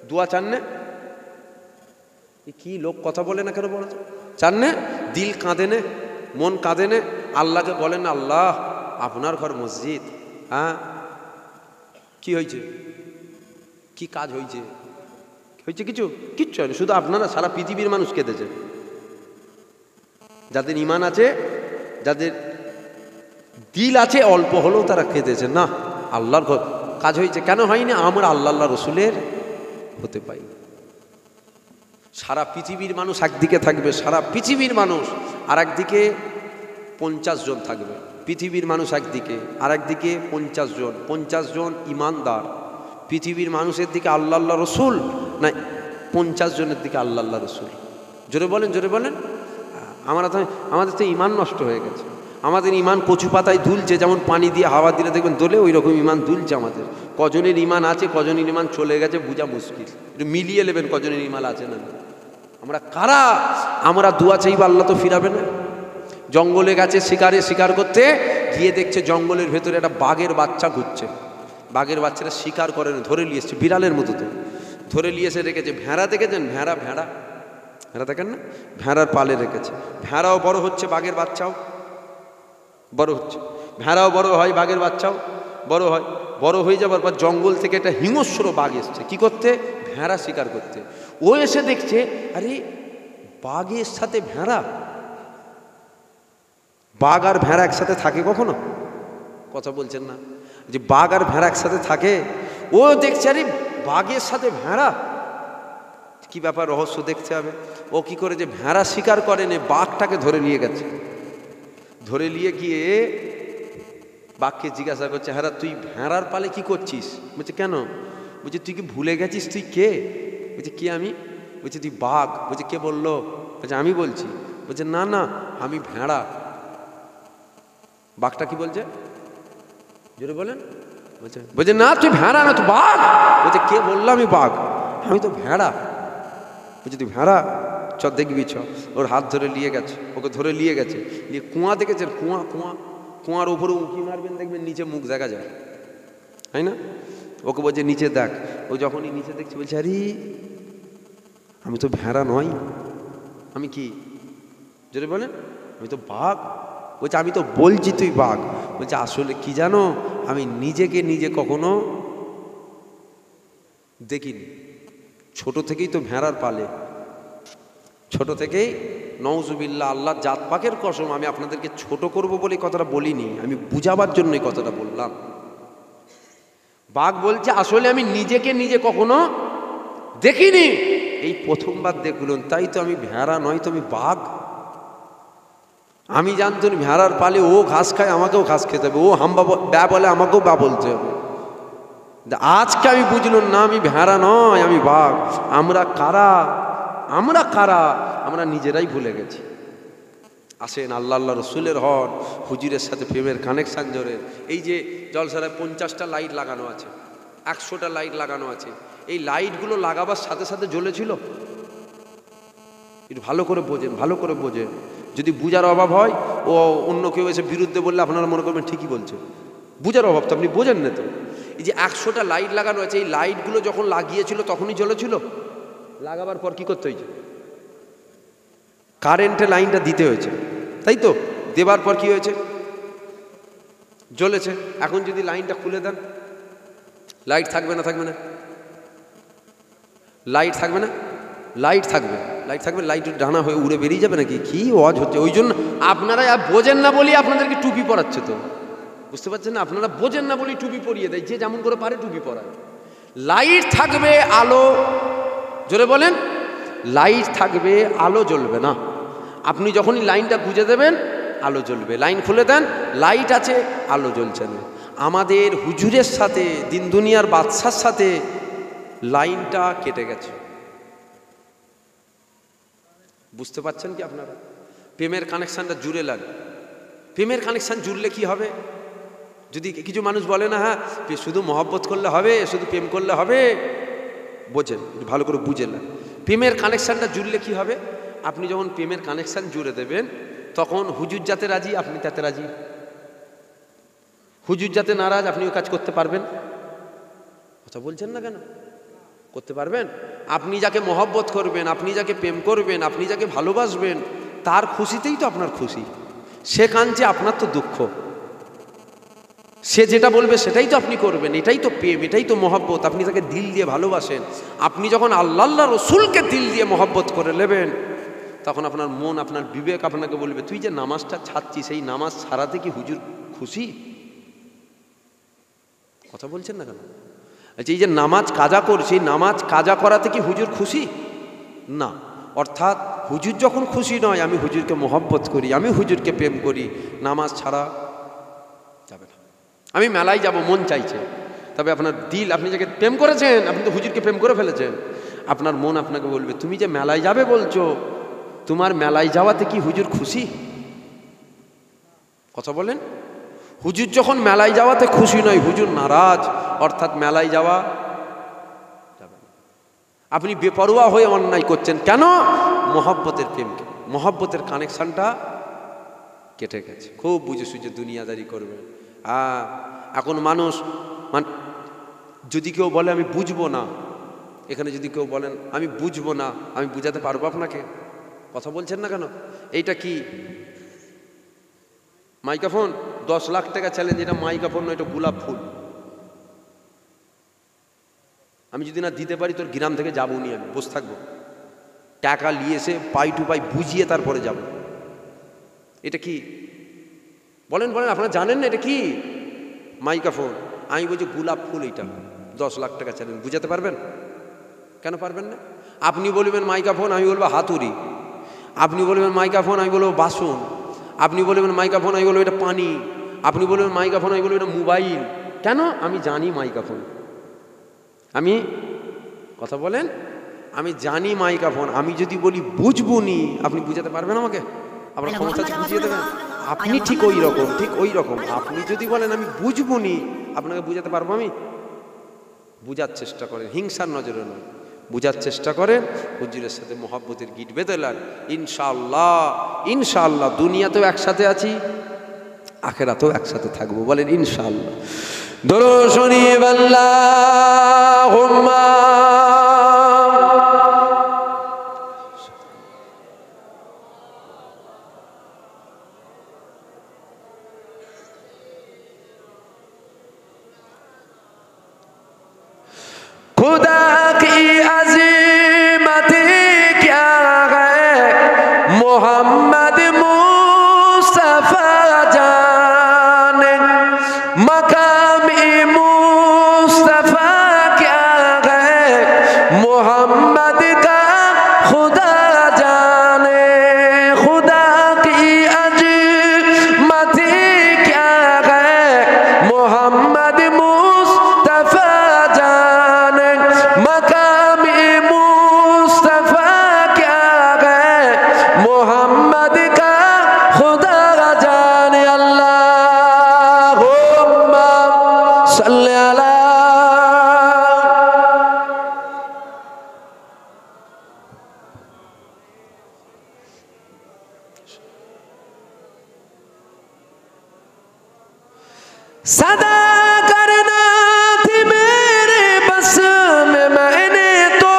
দোয়া চান না? কি লোক কথা বলে না কেন বলো তো? চান না? দিল কাঁদে না, মন কাঁদে না? আল্লাহকে বলেন, আল্লাহ আপনার ঘর মসজিদ, হ্যাঁ কি হয়েছে? কি কাজ হয়েছে? হয়েছে কিছু? কিচ্ছু হয়নি, শুধু আপনারা, সারা পৃথিবীর মানুষ কেঁদেছে। যাদের ইমান আছে, যাদের দিল আছে, অল্প হলেও তারা কেঁদেছে, না আল্লাহর ঘর কাজ হয়েছে। কেন হয়নি? আমরা আল্লাহ রসুলের হতে পাই। সারা পৃথিবীর মানুষ একদিকে থাকবে, সারা পৃথিবীর মানুষ, আর একদিকে 50 জন থাকবে। পৃথিবীর মানুষ একদিকে, আর একদিকে 50 জন, 50 জন ইমানদার। পৃথিবীর মানুষের দিকে আল্লাহ রসুল, না 50 জনের দিকে আল্লাহ রসুল। জোরে বলেন, জোরে বলেন। আমাদের তো ইমান নষ্ট হয়ে গেছে, আমাদের ইমান কচু পাতায় দুলছে, যেমন পানি দিয়ে হাওয়া দিলে দেখবেন দোলে, ওই রকম ইমান দুলছে আমাদের। কজনের ইমান আছে, কজনের ইমান চলে গেছে বোঝা মুশকিল। একটু মিলিয়ে নেবেন কজনের ইমান আছে না। আমরা কারা? আমরা দোয়া চাইব, আল্লাহ তো ফিরাবে না। জঙ্গলে গেছে শিকারে শিকার করতে গিয়ে দেখছে জঙ্গলের ভেতরে একটা বাঘের বাচ্চা ঘুরছে। বাঘের বাচ্চাটা শিকার করে না, ধরে নিয়ে এসছে, বিড়ালের মতো তো ধরে নিয়ে এসে রেখেছে। ভেড়া দেখেছেন? ভেড়া, ভেড়া, ভেড়া দেখেন না? ভেড়ার পালে রেখেছে। ভেড়াও বড় হচ্ছে, বাঘের বাচ্চাও বড় হচ্ছে। ভেড়াও বড় হয়, বাঘের বাচ্চাও বড় হয়। বড় হয়ে যাবার পর জঙ্গল থেকে একটা হিংস্র বাঘ এসছে, কি করতে? ভেড়া শিকার করতে। ও এসে দেখছে, আরে বাঘের সাথে ভেড়া, বাঘ আর ভেড়া একসাথে থাকে কখনো? কথা বলছেন না। যে বাঘ আর ভেড়া একসাথে থাকে, ও দেখছে আরে বাঘের সাথে ভেড়া, কি ব্যাপার, রহস্য দেখতে হবে। ও কি করে যে ভেড়া শিকার করেনি, বাঘটাকে ধরে নিয়ে গেছে। ধরে নিয়ে গিয়ে বাঘকে জিজ্ঞাসা করছে, হ্যাঁ তুই ভেড়ার পালে কি করছিস? বলছে কেন? বলছে তুই কি ভুলে গেছিস তুই কে? বলছে কে আমি? বলছে তুই বাঘ। বলছে কে বললো? বলছে আমি বলছি। বলছে না না আমি ভেড়া। বাঘটা কি বলছে জোরে বলেন? বলছে না তুই ভেড়া না, তুই বাঘ। বলছে কে বললো আমি বাঘ? আমি তো ভেড়া। বলছে তুই ভেড়া, চ দেখবি চ। ওর হাত ধরে নিয়ে গেছে, ওকে ধরে নিয়ে গেছে, নিয়ে কুয়া দেখেছেন, কুয়া কুয়া কুয়ার উপরে উঁকি মারবেন দেখবেন নিচে মুখ দেখা যায়, তাই না? ওকে বলছে নিচে দেখ। ও যখনই নিচে দেখছে বলছে আরে আমি তো ভেড়া নই, আমি কি? যদি বলেন আমি তো বাঘ। বলছে আমি তো বলছি তুই বাঘ। বলছে আসলে কি জানো, আমি নিজেকে নিজে কখনো দেখিনি, ছোট থেকেই তো ভেড়ার পালে, ছোট থেকেই নওজুবিল্লাহ, আল্লাহ জাত পাকের কসম, আমি আপনাদেরকে ছোট করব বলে কথাটা বলিনি, আমি বুঝাবার জন্য এই কথাটা বললাম। বাঘ বলছে আসলে আমি নিজেকে নিজে কখনো দেখিনি, এই প্রথমবার দেখলুন, তাই তো আমি ভেড়া নয়, তো আমি বাঘ। আমি জানতুন ভেড়ার পালে ও ঘাস খায়, আমাকেও ঘাস খেতে হবে, ও হাম্বা ব্যা বলে আমাকেও ব্যা বলতে হবে। আজকে আমি বুঝলাম না আমি ভেড়া নয়, আমি বাঘ। আমরা কারা? আমরা কারা? আমরা নিজেরাই ভুলে গেছি। আসেন আল্লাহ আল্লাহ রসুলের হন, হুজুরের সাথে প্রেমের কানেকশান জোরে। এই যে জলসারায় 50টা লাইট লাগানো আছে, 100টা লাইট লাগানো আছে, এই লাইটগুলো লাগাবার সাথে সাথে জ্বলেছিল? একটু ভালো করে বোঝেন, ভালো করে বোঝেন। যদি বুঝার অভাব হয়, ও অন্য কেউ এসে বিরুদ্ধে বললে আপনারা মনে করবেন ঠিকই বলছে। বুঝার অভাব তো, আপনি বোঝেন না তো। এই যে 100টা লাইট লাগানো আছে, এই লাইটগুলো যখন লাগিয়েছিল তখনই জ্বলেছিল? লাগাবার পর কি করতে হয়েছে? কারেন্টে লাইনটা দিতে হয়েছে, তাই তো? দেবার পর কি হয়েছে? জ্বলেছে। এখন যদি লাইনটা খুলে দেন, লাইট থাকবে না? থাকবে না? লাইট থাকবে না? লাইট থাকবে, লাইট থাকবে। লাইট ডানা হয়ে উড়ে বেরিয়ে যাবে নাকি? কি ওয়াজ হচ্ছে? ওই জন্য আপনারা বোঝেন না বলি আপনাদেরকে টুপি পরাচ্ছে। তো বুঝতে পারছেন না? আপনারা বোঝেন না বলি টুপি পরিয়ে দেয়, যে যেমন করে পারে টুপি পরায়। লাইট থাকবে, আলো, জোরে বলেন, লাইট থাকবে, আলো জ্বলবে না। আপনি যখনই লাইনটা গুঁজে দেবেন আলো জ্বলবে, লাইন খুলে দেন লাইট আছে, আলো জ্বলছে না। আমাদের হুজুরের সাথে, দিন দুনিয়ার বাদশার সাথে লাইনটা কেটে গেছে। বুঝতে পারছেন কি আপনারা? প্রেমের কানেকশানটা জুড়ে লাগে। প্রেমের কানেকশান জুড়লে কি হবে? যদি কিছু মানুষ বলে না হ্যাঁ শুধু মহব্বত করলে হবে, শুধু প্রেম করলে হবে, বোঝেন, ভালো করে বুঝেন না। প্রেমের কানেকশানটা জুড়লে কি হবে? আপনি যখন প্রেমের কানেকশান জুড়ে দেবেন তখন হুজুর যাতে রাজি আপনি তাতে রাজি, হুজুর যাতে নারাজ আপনি ওই কাজ করতে পারবেন। কথা বলছেন না কেন? করতে পারবেন। আপনি যাকে মহব্বত করবেন, আপনি যাকে প্রেম করবেন, আপনি যাকে ভালোবাসবেন, তার খুশিতেই তো আপনার খুশি। সে কাঁদছে, আপনার তো দুঃখ। সে যেটা বলবে সেটাই তো আপনি করবেন। এটাই তো প্রেম, এটাই তো মহব্বত। আপনি তাকে দিল দিয়ে ভালোবাসেন। আপনি যখন আল্লাহ আল্লাহ রসুলকে দিল দিয়ে মহব্বত করে নেবেন, তখন আপনার মন, আপনার বিবেক আপনাকে বলবে তুই যে নামাজটা ছাড়ছিস, সেই নামাজ ছাড়াতে কি হুজুর খুশি? কথা বলছেন না কেন? আচ্ছা, এই যে নামাজ কাজা করছি, নামাজ কাজা করাতে কি হুজুর খুশি? না। অর্থাৎ হুজুর যখন খুশি নয়, আমি হুজুরকে মহব্বত করি, আমি হুজুরকে প্রেম করি, নামাজ ছাড়া যাবে না। আমি মেলায় যাব, মন চাইছে, তবে আপনার দিল, আপনি যাকে প্রেম করেছেন, আপনি তো হুজুরকে প্রেম করে ফেলেছেন, আপনার মন আপনাকে বলবে তুমি যে মেলায় যাবে বলছো, তোমার মেলায় যাওয়াতে কি হুজুর খুশি? কথা বলেন। হুজুর যখন মেলায় যাওয়াতে খুশি নয়, হুজুর নারাজ, অর্থাৎ মেলায় যাওয়া যাবে না। আপনি বেপরোয়া হয়ে অন্যায় করছেন কেন? মহব্বতের প্রেমকে, মহব্বতের কানেকশানটা কেটে গেছে। খুব বুঝে সুঝে দুনিয়াদারি করবে। এখন মানুষ যদি কেউ বলে আমি বুঝবো না, এখানে যদি কেউ বলেন আমি বুঝবো না, আমি বুঝাতে পারবো আপনাকে? কথা বলছেন না কেন? এইটা কি মাইক্রোফোন? 10 লাখ টাকা চ্যালেঞ্জ। এটা মাইক্রোফোন নয়, এটা গোলাপ ফুল। আমি যদি না দিতে পারি তোর গ্রাম থেকে যাবো নি, আমি বসে থাকবো। টাকা নিয়ে এসে পাই টু পাই বুঝিয়ে তারপরে যাব। এটা কি বলেন বলেন, আপনারা জানেন না এটা কি? মাইক্রোফোন। আমি বলছি গোলাপ ফুল, এইটা 10 লাখ টাকা চ্যালেঞ্জ। বুঝাতে পারবেন? কেন পারবেন না? আপনি বলবেন মাইক্রোফোন, আমি বলবো হাতুড়ি। আপনি বলবেন মাইক্রোফোন, আমি বলবো বাসন। আপনি বলবেন মাইক্রোফোন, আমি বলবো এটা পানি। আপনি বলবেন মাইক্রোফোন, আমি বলবো এটা মোবাইল। কেন? আমি জানি মাইক্রোফোন। আমি কথা বলেন, আমি জানি মাইক্রোফোন। আমি যদি বলি বুঝবুনি, আপনি বুঝাতে পারবেন আমাকে? আপনার ক্ষমতা আছে বুঝিয়ে দেবেন? আপনি ঠিক ওই রকম, ঠিক ওই রকম। আপনি যদি বলেন আমি বুঝবুনি, আপনাকে বুঝাতে পারবো আমি? বুঝার চেষ্টা করেন, হিংসার নজরে নয়, বুঝার চেষ্টা করেন। হুজুরের সাথে মহব্বতের গিট বেঁধে নেন। ইনশাআল্লাহ, ইনশাআল্লাহ দুনিয়াতেও একসাথে আছি, আখেরাতেও একসাথে থাকবো। বলেন ইনশাআল্লাহ। দরুদ শরীফ আল্লাহুম্মা खुदा की अज़ीमत क्या है, मोहम्मद मुस्तफ़ा जाने, मकाम मुस्तफ़ा क्या है, मोहम्मद का खुदा जाने। खुदा की अज़ीमत क्या है, मोहम्मद मुस्तफ़ा जाने, मकाम मुस्तफ़ा क्या है, मोहम्मद का खुदा जाने। अल्लाहुम्मा सल्ली अला सदा करना थी मेरे बस में, मैंने तो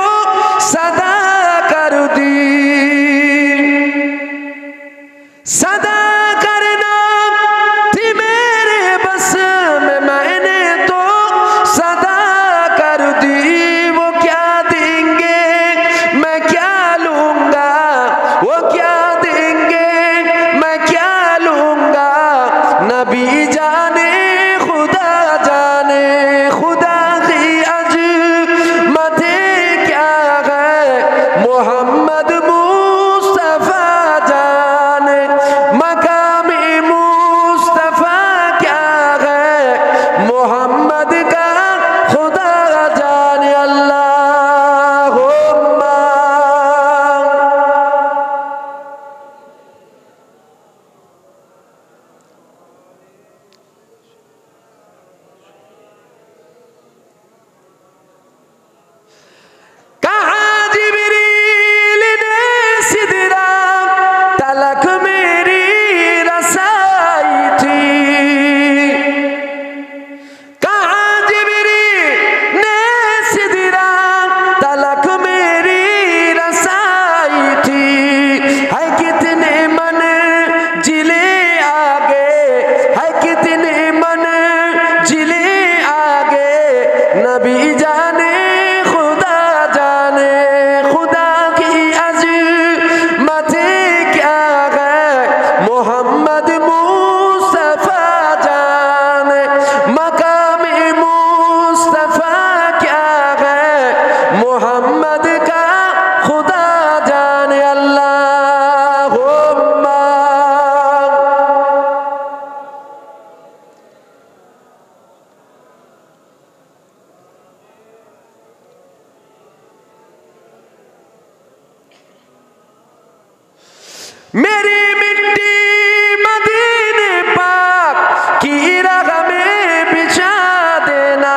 सदा कर दी। सदा करना थी मेरे बस में, मैंने तो सदा कर दी। वो क्या देंगे मैं क्या लूंगा, वो क्या देंगे मैं क्या लूंगा, नबी जाने खुदा जाने। खुदा की अज़मत क्या है, मोहम्मद मुस्तफ़ा जाने, मकाम मुस्तफ़ा क्या है, मोहम्मद का खुदा जाने। अल्लाहुम्मा कहा जिब्रील ने सिदरा तलक मेरी रसाई थी। कहा जिब्रील ने सिदरा तलक मेरी रसाई थी। है कितने मंजिले आगे, है कितने मंजिले आगे, नबी जाने खुदा जाने। खुदा की अज़मत क्या है, मोहम्मद मुस्तफ़ा जाने, मकाम मुस्तफ़ा क्या है, मोहम्मद का खुदा जाने। अल्लाहुम्मा मेरी मिट्टी मदीने पाक की राह में बिछा देना।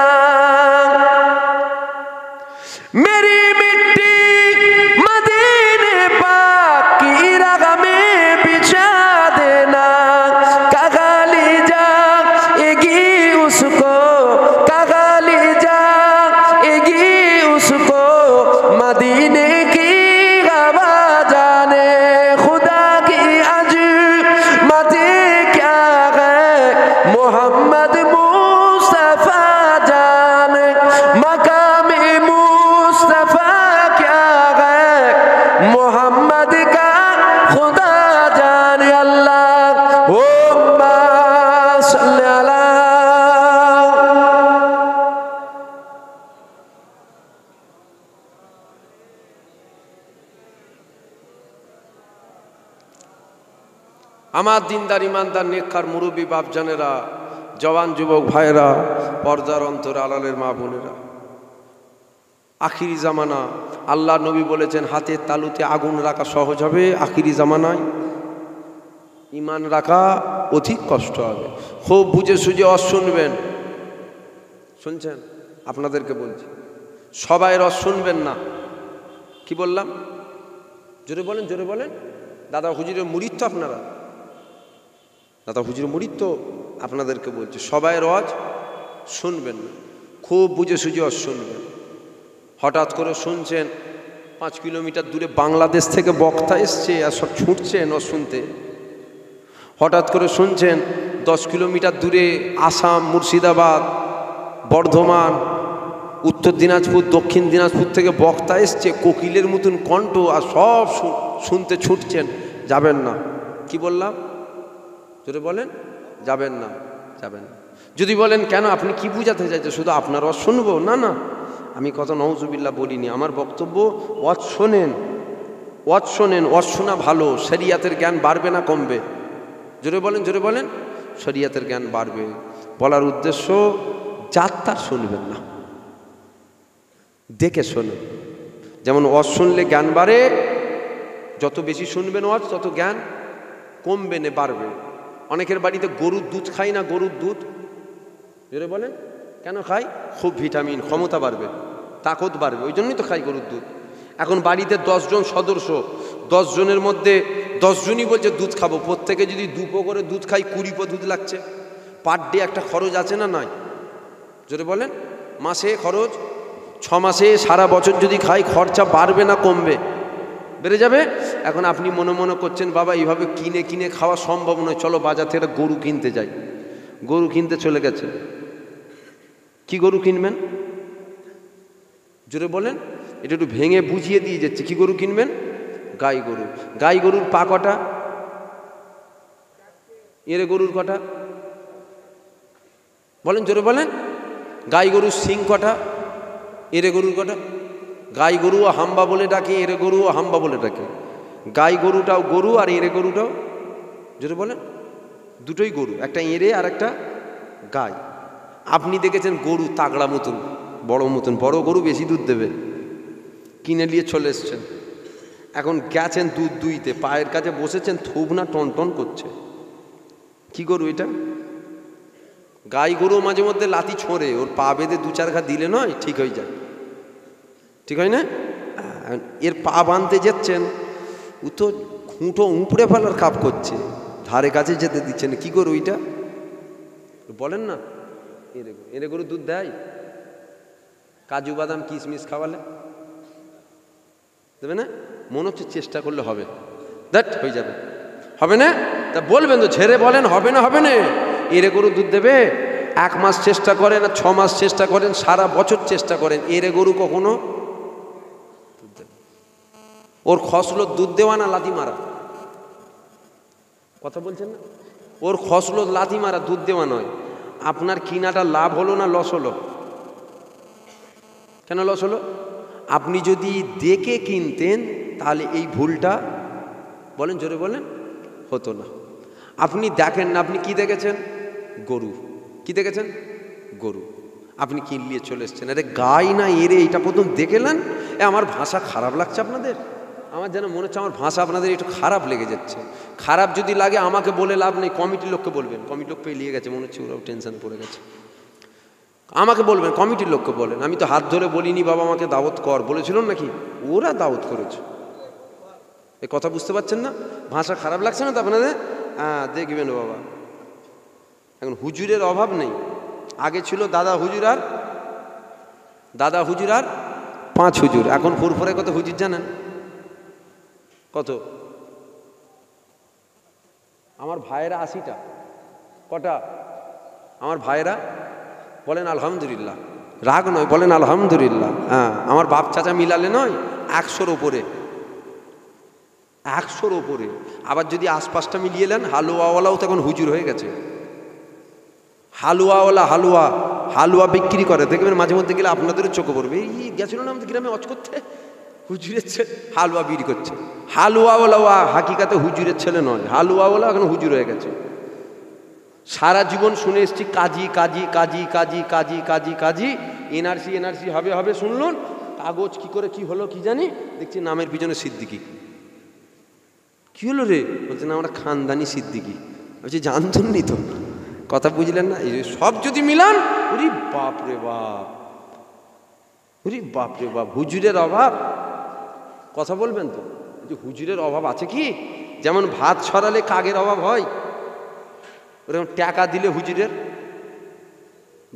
मेरी मिट्टी मदीने पाक की राह में बिछा देना। कहा ले जाएगी उसको, कहा ले जाएगी उसको, मदीने की हवा जाने। खुदा की আমার দিনদার ইমানদার নেককার মুরব্বী বাপজানেরা, জওয়ান যুবক ভাইয়েরা, পর্দার অন্তর আড়ালের মা বোনেরা, আখিরি জামানা, আল্লাহ নবী বলেছেন হাতের তালুতে আগুন রাখা সহজ হবে, আখিরি জামানায় ইমান রাখা অধিক কষ্ট হবে। খুব বুঝে সুঝে শুনবেন। শুনছেন? আপনাদেরকে বলছি, সবাই রস শুনবেন না। কি বললাম? জোরে বলেন, জোরে বলেন। দাদা হুজুরের মুরিদ তো আপনারা, দাদা হুজুরের মুরিদ তো আপনাদেরকে বলছি, সবাই রস শুনবেন না, খুব বুঝে সুঝে শুনবেন। হঠাৎ করে শুনছেন 5 কিলোমিটার দূরে বাংলাদেশ থেকে বক্তা এসছে আর সব ছুটছেন ও শুনতে। হঠাৎ করে শুনছেন 10 কিলোমিটার দূরে আসাম, মুর্শিদাবাদ, বর্ধমান, উত্তর দিনাজপুর, দক্ষিণ দিনাজপুর থেকে বক্তা এসছে, কোকিলের মতন কণ্ঠ, আর সব শুনতে ছুটছেন। যাবেন না। কি বললাম? যদি বলেন যাবেন না, যাবেন না। যদি বলেন কেন, আপনি কি বুঝাতে চাইছেন? শুধু আপনার ওয়াজ শুনবো? না না, আমি কথা নওজুবিল্লাহ বলিনি। আমার বক্তব্য ওয়াজ শোনেন, ওয়াজ শোনেন। ওয়াজ শোনা ভালো, শরিয়াতের জ্ঞান বাড়বে না কমবে? জোরে বলেন, জোরে বলেন। শরিয়াতের জ্ঞান বাড়বে। বলার উদ্দেশ্য, যাত্রার শুনবেন না, দেখে শোনেন। যেমন ওয়াজ শুনলে জ্ঞান বাড়ে, যত বেশি শুনবেন ওয়াজ তত জ্ঞান কমবে না বাড়বে। অনেকের বাড়িতে গরুর দুধ খাই না, গরুর দুধ। জোরে বলেন। কেন খাই? খুব ভিটামিন, ক্ষমতা বাড়বে, তাকত বাড়বে, ওই জন্যই তো খাই গরুর দুধ। এখন বাড়িতে 10 জন সদস্য, 10 জনের মধ্যে 10 জনই বলছে দুধ খাবো। প্রত্যেকে যদি 2 পো করে দুধ খাই, 20 পো দুধ লাগছে। পার ডে একটা খরচ আছে না নাই? জোরে বলেন। মাসে খরচ, 6 মাসে, সারা বছর যদি খাই খরচা বাড়বে না কমবে? বেড়ে যাবে। এখন আপনি মনে মনে করছেন বাবা এইভাবে কিনে কিনে খাওয়া সম্ভব নয়, চলো বাজার থেকে গরু কিনতে যাই। গরু কিনতে চলে গেছে। কি গরু কিনবেন? জোরে বলেন। এটা একটু ভেঙে বুঝিয়ে দিয়ে যাচ্ছে। কি গরু কিনবেন? গাই গরু। গাই গরুর পা কটা? এরে গরুর কটা? বলেন, জোরে বলেন। গাই গরুর সিং কটা? এরে গরুর কটা? গাই গরুও হাম্বা বলে ডাকে, এরে গরুও হাম্বা বলে ডাকে। গাই গরুটাও গরু আর এরে গরুটাও, জোরে বলেন, দুটোই গরু। একটা এরে আর একটা গাই। আপনি দেখেছেন গরু তাগড়া মতন, বড় মতন, বড় গরু বেশি দুধ দেবে, কিনে নিয়ে চলে এসছেন। এখন গেছেন দুধ দুইতে, পায়ের কাছে বসেছেন, থুব না টন টন করছে। কি গরু এটা? গাই গরু মাঝে মধ্যে লাথি ছোঁড়ে, ওর পা বেঁধে 2-4 ঘা দিলে নয় ঠিক হয়ে যায়, ঠিক হয় না? এর পা বাঁধতে যাচ্ছেন, ও তো খুঁটো উপড়ে ফেলার কাপ করছে, ধারে কাছে যেতে দিচ্ছে না। কি গরু ওইটা? বলেন না। এরে গরু দুধ দেয়? কাজু বাদাম কিশমিশ খাওয়ালে দেবে না? মনে হচ্ছে চেষ্টা করলে হবে, দ্যাট হয়ে যাবে, হবে না? তা বলবেন তো, ছেড়ে বলেন হবে না, হবে না। এরে গরু দুধ দেবে? 1 মাস চেষ্টা করেন, 6 মাস চেষ্টা করেন, সারা বছর চেষ্টা করেন, এরে গরু কখনো দুধ দেবে? ওর খসলো দুধ দেওয়া না লাথি মারা? কথা বলছেন না? ওর খসলো লাথি মারা, দুধ দেওয়া নয়। আপনার কিনাটা লাভ হলো না লস হলো? কেন লস হলো? আপনি যদি দেখে কিনতেন তাহলে এই ভুলটা, বলেন, জোরে বলেন, হতো না। আপনি দেখেন না, আপনি কি দেখেছেন? গরু। কি দেখেছেন? গরু। আপনি কিনলিয়ে চলে এসছেন। আরে গাই না এরে, এইটা প্রথম দেখেলেন। আমার ভাষা খারাপ লাগছে আপনাদের? আমার যেন মনে হচ্ছে আমার ভাষা আপনাদের একটু খারাপ লেগে যাচ্ছে। খারাপ যদি লাগে আমাকে বলে লাভ নেই, কমিটির লোককে বলবেন। কমিটির লোক পেয়ে গেছে, মনে হচ্ছে ওরাও টেনশন পড়ে গেছে। আমাকে বলবেন, কমিটির লোককে বলেন। আমি তো হাত ধরে বলিনি বাবা আমাকে দাওয়াত কর, বলেছিলাম নাকি? ওরা দাওয়াত করেছে। এই কথা বুঝতে পারছেন না? ভাষা খারাপ লাগছে না তো আপনাদের? হ্যাঁ, দেখবেন বাবা, এখন হুজুরের অভাব নেই। আগে ছিল দাদা হুজুর আর 5 হুজুর। এখন ফুরফুরে কত হুজুর জানেন? কত? আমার ভাইয়েরা 80টা। কটা? আমার ভাইয়েরা বলেন আলহামদুলিল্লাহ। রাগ নয়, বলেন আলহামদুলিল্লাহ। হ্যাঁ, আমার বাপ চাচা মিলালে নয়, 100-র ওপরে, 100-র ওপরে। আবার যদি আশপাশটা মিলিয়ে নেন, হালুয়াওয়ালাও তখন হুজুর হয়ে গেছে। হালুয়াওয়ালা হালুয়া বিক্রি করে, দেখবেন মাঝে মধ্যে গেলে আপনাদেরও চোখে পড়বে, এই গেছিল না আমাদের গ্রামে অজ করতে, হুজুরের ছেলে হালুয়া বিক্রি করছে। হালুয়াওয়ালা হাকিকাতে হুজুরের ছেলে নয়, হালুয়াওয়ালা এখন হুজুর হয়ে গেছে। সারা জীবন শুনে এসছি কাজী কাজী কাজী কাজী কাজী কাজী কাজী, এনআরসি এনআরসি হবে হবে শুনলুন, কাগজ কি করে কি হলো কি জানি, দেখছি নামের পিছনে সিদ্দিকি। কি হলো রে? বলছে না আমরা খানদানি সিদ্দিকি। বলছি জানতেন নি তো, কথা বুঝলেন না? এই সব যদি মিলান, ওরে বাপ রে বাপ, ওরে বাপ রে বাপ, হুজুরের অভাব। কথা বলবেন তো, যে হুজুরের অভাব আছে কি? যেমন ভাত ছড়ালে কাগের অভাব হয়, ওরকম টাকা দিলে হুজুরের,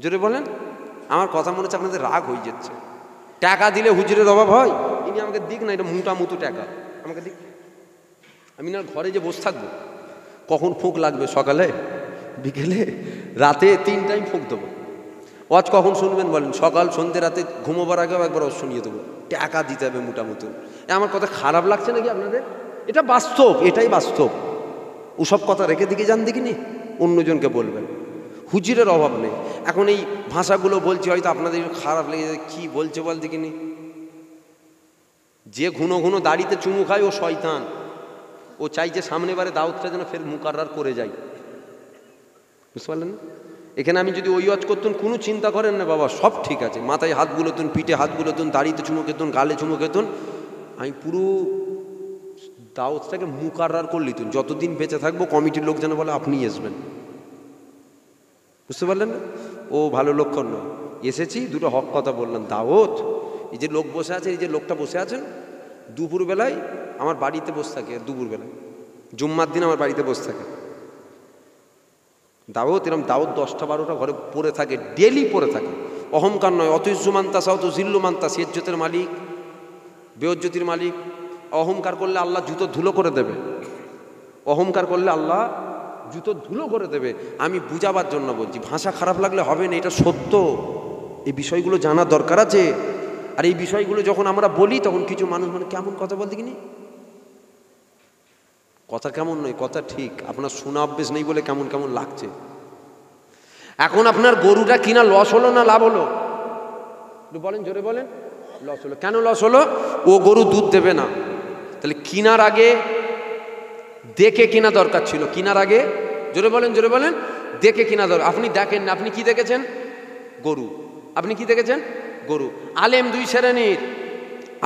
জোরে বলেন। আমার কথা মনে হচ্ছে আপনাদের রাগ হয়ে যাচ্ছে। টাকা দিলে হুজুরের অভাব হয়? ইনি আমাকে দিক না, এটা মুটা মুতো টাকা আমাকে দিক। আমি না ঘরে যে বসে থাকবো, কখন ফুঁক লাগবে, সকালে বিকেলে রাতে 3 টাইম ফুঁক দেবো। ওয়াজ কখন শুনবেন বলেন? সকাল সন্ধ্যে রাতে, ঘুমোবার আগেও একবার ওয়াজ শুনিয়ে দেবো। টাকা দিতে হবে মোটা মতো। আমার কথা খারাপ লাগছে নাকি আপনাদের? এটা বাস্তব, এটাই বাস্তব। ওসব কথা রেখে দিকে যান দেখিনি, অন্যজনকে বলবেন। হুজুরের অভাব নেই। এখন এই ভাষাগুলো বলছি, হয়তো আপনাদের খারাপ লেগে যায়, কী বলছে বল দেখিনি। যে ঘুনো ঘুনো দাড়িতে চুমু খায় ও শয়তান। ও চাইছে সামনে বারে দাউদটা যেন ফের মুকাররার করে যায়, বুঝতে পারলেন না? এখানে আমি যদি ওই ওয়াজ করতুন, কোনো চিন্তা করেন না বাবা, সব ঠিক আছে, মাথায় হাত বুলোতুন, পিঠে হাত বুলোতুন, দাড়িতে চুমু খেতুন, গালে চুমু খেতুন, আমি পুরো দাউদটাকে মুকাররার করে লিতুন। যতদিন বেঁচে থাকবো কমিটির লোক যেন বলে আপনি আসবেন, বুঝতে পারলেন না? ও ভালো লক্ষণ নয়। এসেছি, দুটো হক কথা বললাম। দাউদ, এই যে লোক বসে আছে, এই যে লোকটা বসে আছেন, দুপুরবেলায় আমার বাড়িতে বসে থাকে, দুপুরবেলায় জুম্মার দিন আমার বাড়িতে বসে থাকে। দাউদ এরকম দাউদ 10টা 12টা ঘরে পড়ে থাকে, ডেলি পড়ে থাকে। অহংকার নয়, অতইজ্জু মান্তাস অত জিল্লু মান্তাস, ইজ্জতের মালিক, বেজ্জতির মালিক। অহংকার করলে আল্লাহ জুতো ধুলো করে দেবে, অহংকার করলে আল্লাহ জুতো ধুলো করে দেবে। আমি বুঝাবার জন্য বলছি, ভাষা খারাপ লাগলে হবে না, এটা সত্য। এই বিষয়গুলো জানা দরকার আছে। আর এই বিষয়গুলো যখন আমরা বলি, তখন কিছু মানুষ মানে কেমন কথা বলতে কিনি, কথা কেমন নয়, কথা ঠিক। আপনার শোনা অভ্যেস নেই বলে কেমন কেমন লাগছে। এখন আপনার গরুটা কিনা লস হলো না লাভ হলো? বলেন, জোরে বলেন। লস হলো। কেন লস হলো? ও গরু দুধ দেবে না। তাহলে কিনার আগে দেখে কিনা দরকার ছিল। কিনার আগে, জোরে বলেন, জোরে বলেন, দেখে কিনা দরকার। আপনি দেখেন না, আপনি কি দেখেছেন? গরু। আপনি কি দেখেছেন? গরু। আলেম 2 শ্রেণীর।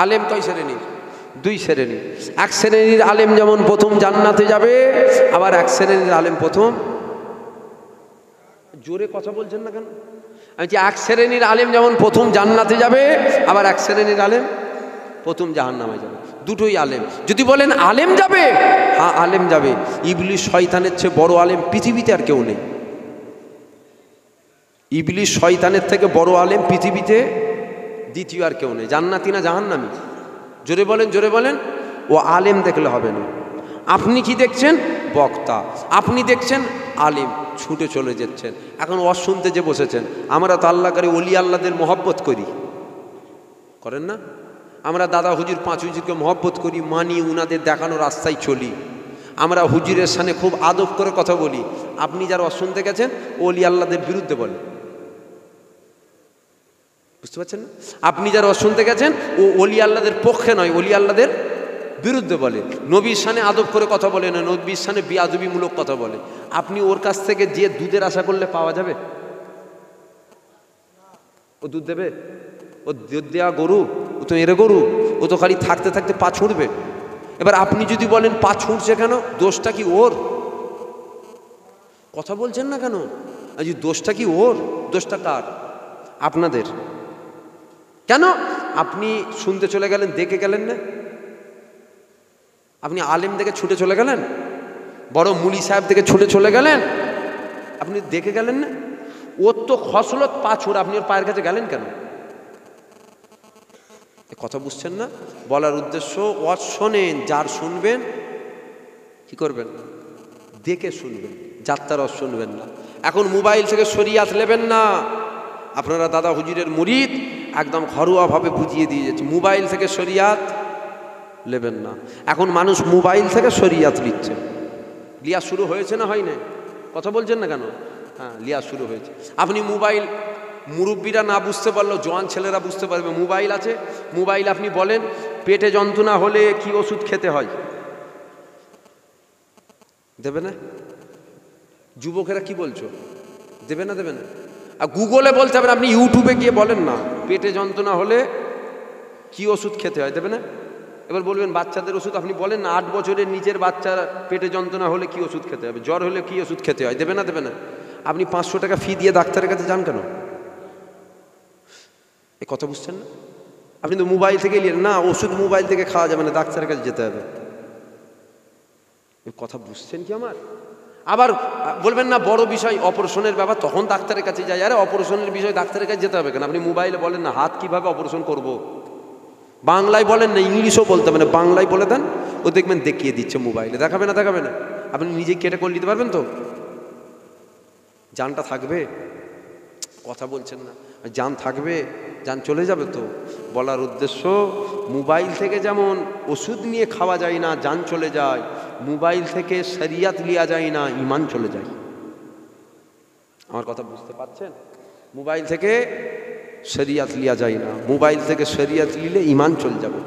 আলেম কয় শ্রেণীর? 2 শ্রেণীর। এক শ্রেণীর আলেম যেমন প্রথম জান্নাতে যাবে, আবার এক শ্রেণীর আলেম প্রথম, জোরে কথা বলছেন না কেন? আমি যে এক শ্রেণীর আলেম যেমন প্রথম জান্নাতে যাবে, আবার এক শ্রেণীর আলেম প্রথম জাহান্নামে যাবে। দুটোই আলেম। যদি বলেন আলেম যাবে, হ্যাঁ আলেম যাবে। ইবলিস শয়তানের চেয়ে বড় আলেম পৃথিবীতে আর কেউ নেই। ইবলিস শয়তানের থেকে বড় আলেম পৃথিবীতে দ্বিতীয় আর কেউ নেই। জান্নাতি না জাহান্নামী? জোরে বলেন, জোরে বলেন। ও আলেম দেখলে হবে না। আপনি কি দেখছেন? বক্তা। আপনি দেখছেন আলেম, ছুটে চলে যাচ্ছেন। এখন ওয়াজ শুনতে যে বসেছেন, আমরা তো আল্লাহ করে ওলি আল্লাহদের মহব্বত করি, করেন না? আমরা দাদা হুজুর 5 হুজুরকে মহব্বত করি, মানি, উনাদের দেখানো রাস্তায় চলি। আমরা হুজুরের সামনে খুব আদব করে কথা বলি। আপনি যারা ওয়াজ শুনতে গেছেন, ওলি আল্লাহদের বিরুদ্ধে বলেন, বুঝতে পারছেন না? আপনি যারা ওয়াজ শুনতে গেছেন, ও ওলি আল্লাহদের পক্ষে নয়, ওলি আল্লাহদের বিরুদ্ধে বলে। নবীর সামনে আদব করে কথা বলে না, নবীর সামনে বেয়াদবিমূলক কথা বলে। আপনি ওর কাছ থেকে যে দুধের আশা করলে পাওয়া যাবে? ও দুধ দেবে? ও দুধ দেওয়া গরু? ও তো এরে গরু, ও তো খালি থাকতে থাকতে পা ছুঁড়বে। এবার আপনি যদি বলেন পা ছুঁড়ছে কেন, দোষটা কি ওর? কথা বলছেন না কেন? আজ দোষটা কি ওর? দোষটা কার? আপনাদের। কেন? আপনি শুনতে চলে গেলেন, দেখে গেলেন না? আপনি আলেম দেখে ছুটে চলে গেলেন, বড় মুলি সাহেব দেখে ছুটে চলে গেলেন, আপনি দেখে গেলেন না? ওর তো খসলত পা ছুঁড়ে, আপনি ওর পায়ের কাছে গেলেন কেন? কথা বুঝছেন না? বলার উদ্দেশ্য, ওয়াজ শোনেন, যার শুনবেন কি করবেন? দেখে শুনবেন, যাত্রার ওয়াজ শুনবেন না। এখন মোবাইল থেকে শরিয়াত নেবেন না। আপনারা দাদা হুজুরের মুরিদ, একদম ঘরোয়াভাবে বুঝিয়ে দিয়ে যাচ্ছে, মোবাইল থেকে শরিয়াত নেবেন না। এখন মানুষ মোবাইল থেকে শরিয়াত নিচ্ছে। লিয়া শুরু হয়েছে না হয় না? কথা বলছেন না কেন? হ্যাঁ, লিয়া শুরু হয়েছে। আপনি মোবাইল, মুরব্বীরা না বুঝতে পারলেও জোয়ান ছেলেরা বুঝতে পারবে। মোবাইল আছে, মোবাইল আপনি বলেন পেটে যন্ত্রণা হলে কি ওষুধ খেতে হয়? দেবে না? যুবকেরা কি বলছো, দেবে না? দেবে না? আর গুগলে বলতে হবে না, আপনি ইউটিউবে গিয়ে বলেন না পেটে যন্ত্রণা হলে কি ওষুধ খেতে হয়, দেবে না? এবার বলবেন বাচ্চাদের ওষুধ, আপনি বলেন না 8 বছরের নিচের বাচ্চার পেটে যন্ত্রণা হলে কি ওষুধ খেতে হবে, জ্বর হলে কি ওষুধ খেতে হয়, দেবে না? দেবে না? আপনি 500 টাকা ফি দিয়ে ডাক্তারের কাছে যান কেন? এই কথা বুঝছেন না? আপনি তো মোবাইল থেকে নিলেন না, ওষুধ মোবাইল থেকে খাওয়া যাবে না, ডাক্তারের কাছে যেতে হবে। এই কথা বুঝছেন কি আমার? আবার বলবেন না বড় বিষয় অপারেশনের ব্যাপার, তখন ডাক্তারের কাছে যাই। আরে অপারেশনের বিষয় ডাক্তারের কাছে যেতে হবে কেন? আপনি মোবাইলে বলেন না হাত কিভাবে অপারেশন করব, বাংলায় বলেন না, ইংলিশও বলতে হবে না, বাংলায় বলে দেন, ও দেখবেন দেখিয়ে দিচ্ছে মোবাইলে। দেখাবে না? দেখাবে না? আপনি নিজে কেটে করে নিতে পারবেন তো? জানটা থাকবে? কথা বলছেন না, জান থাকবে? জান চলে যাবে তো? বলার উদ্দেশ্য, মোবাইল থেকে যেমন ওষুধ নিয়ে খাওয়া যায় না, জান চলে যায়, মোবাইল থেকে শরিয়াত লিয়া যায় না, ইমান চলে যায়। আমার কথা বুঝতে পারছেন? মোবাইল থেকে শরিয়াত লিয়া যায় না, মোবাইল থেকে শরিয়াত নিলে ইমান চলে যাবে।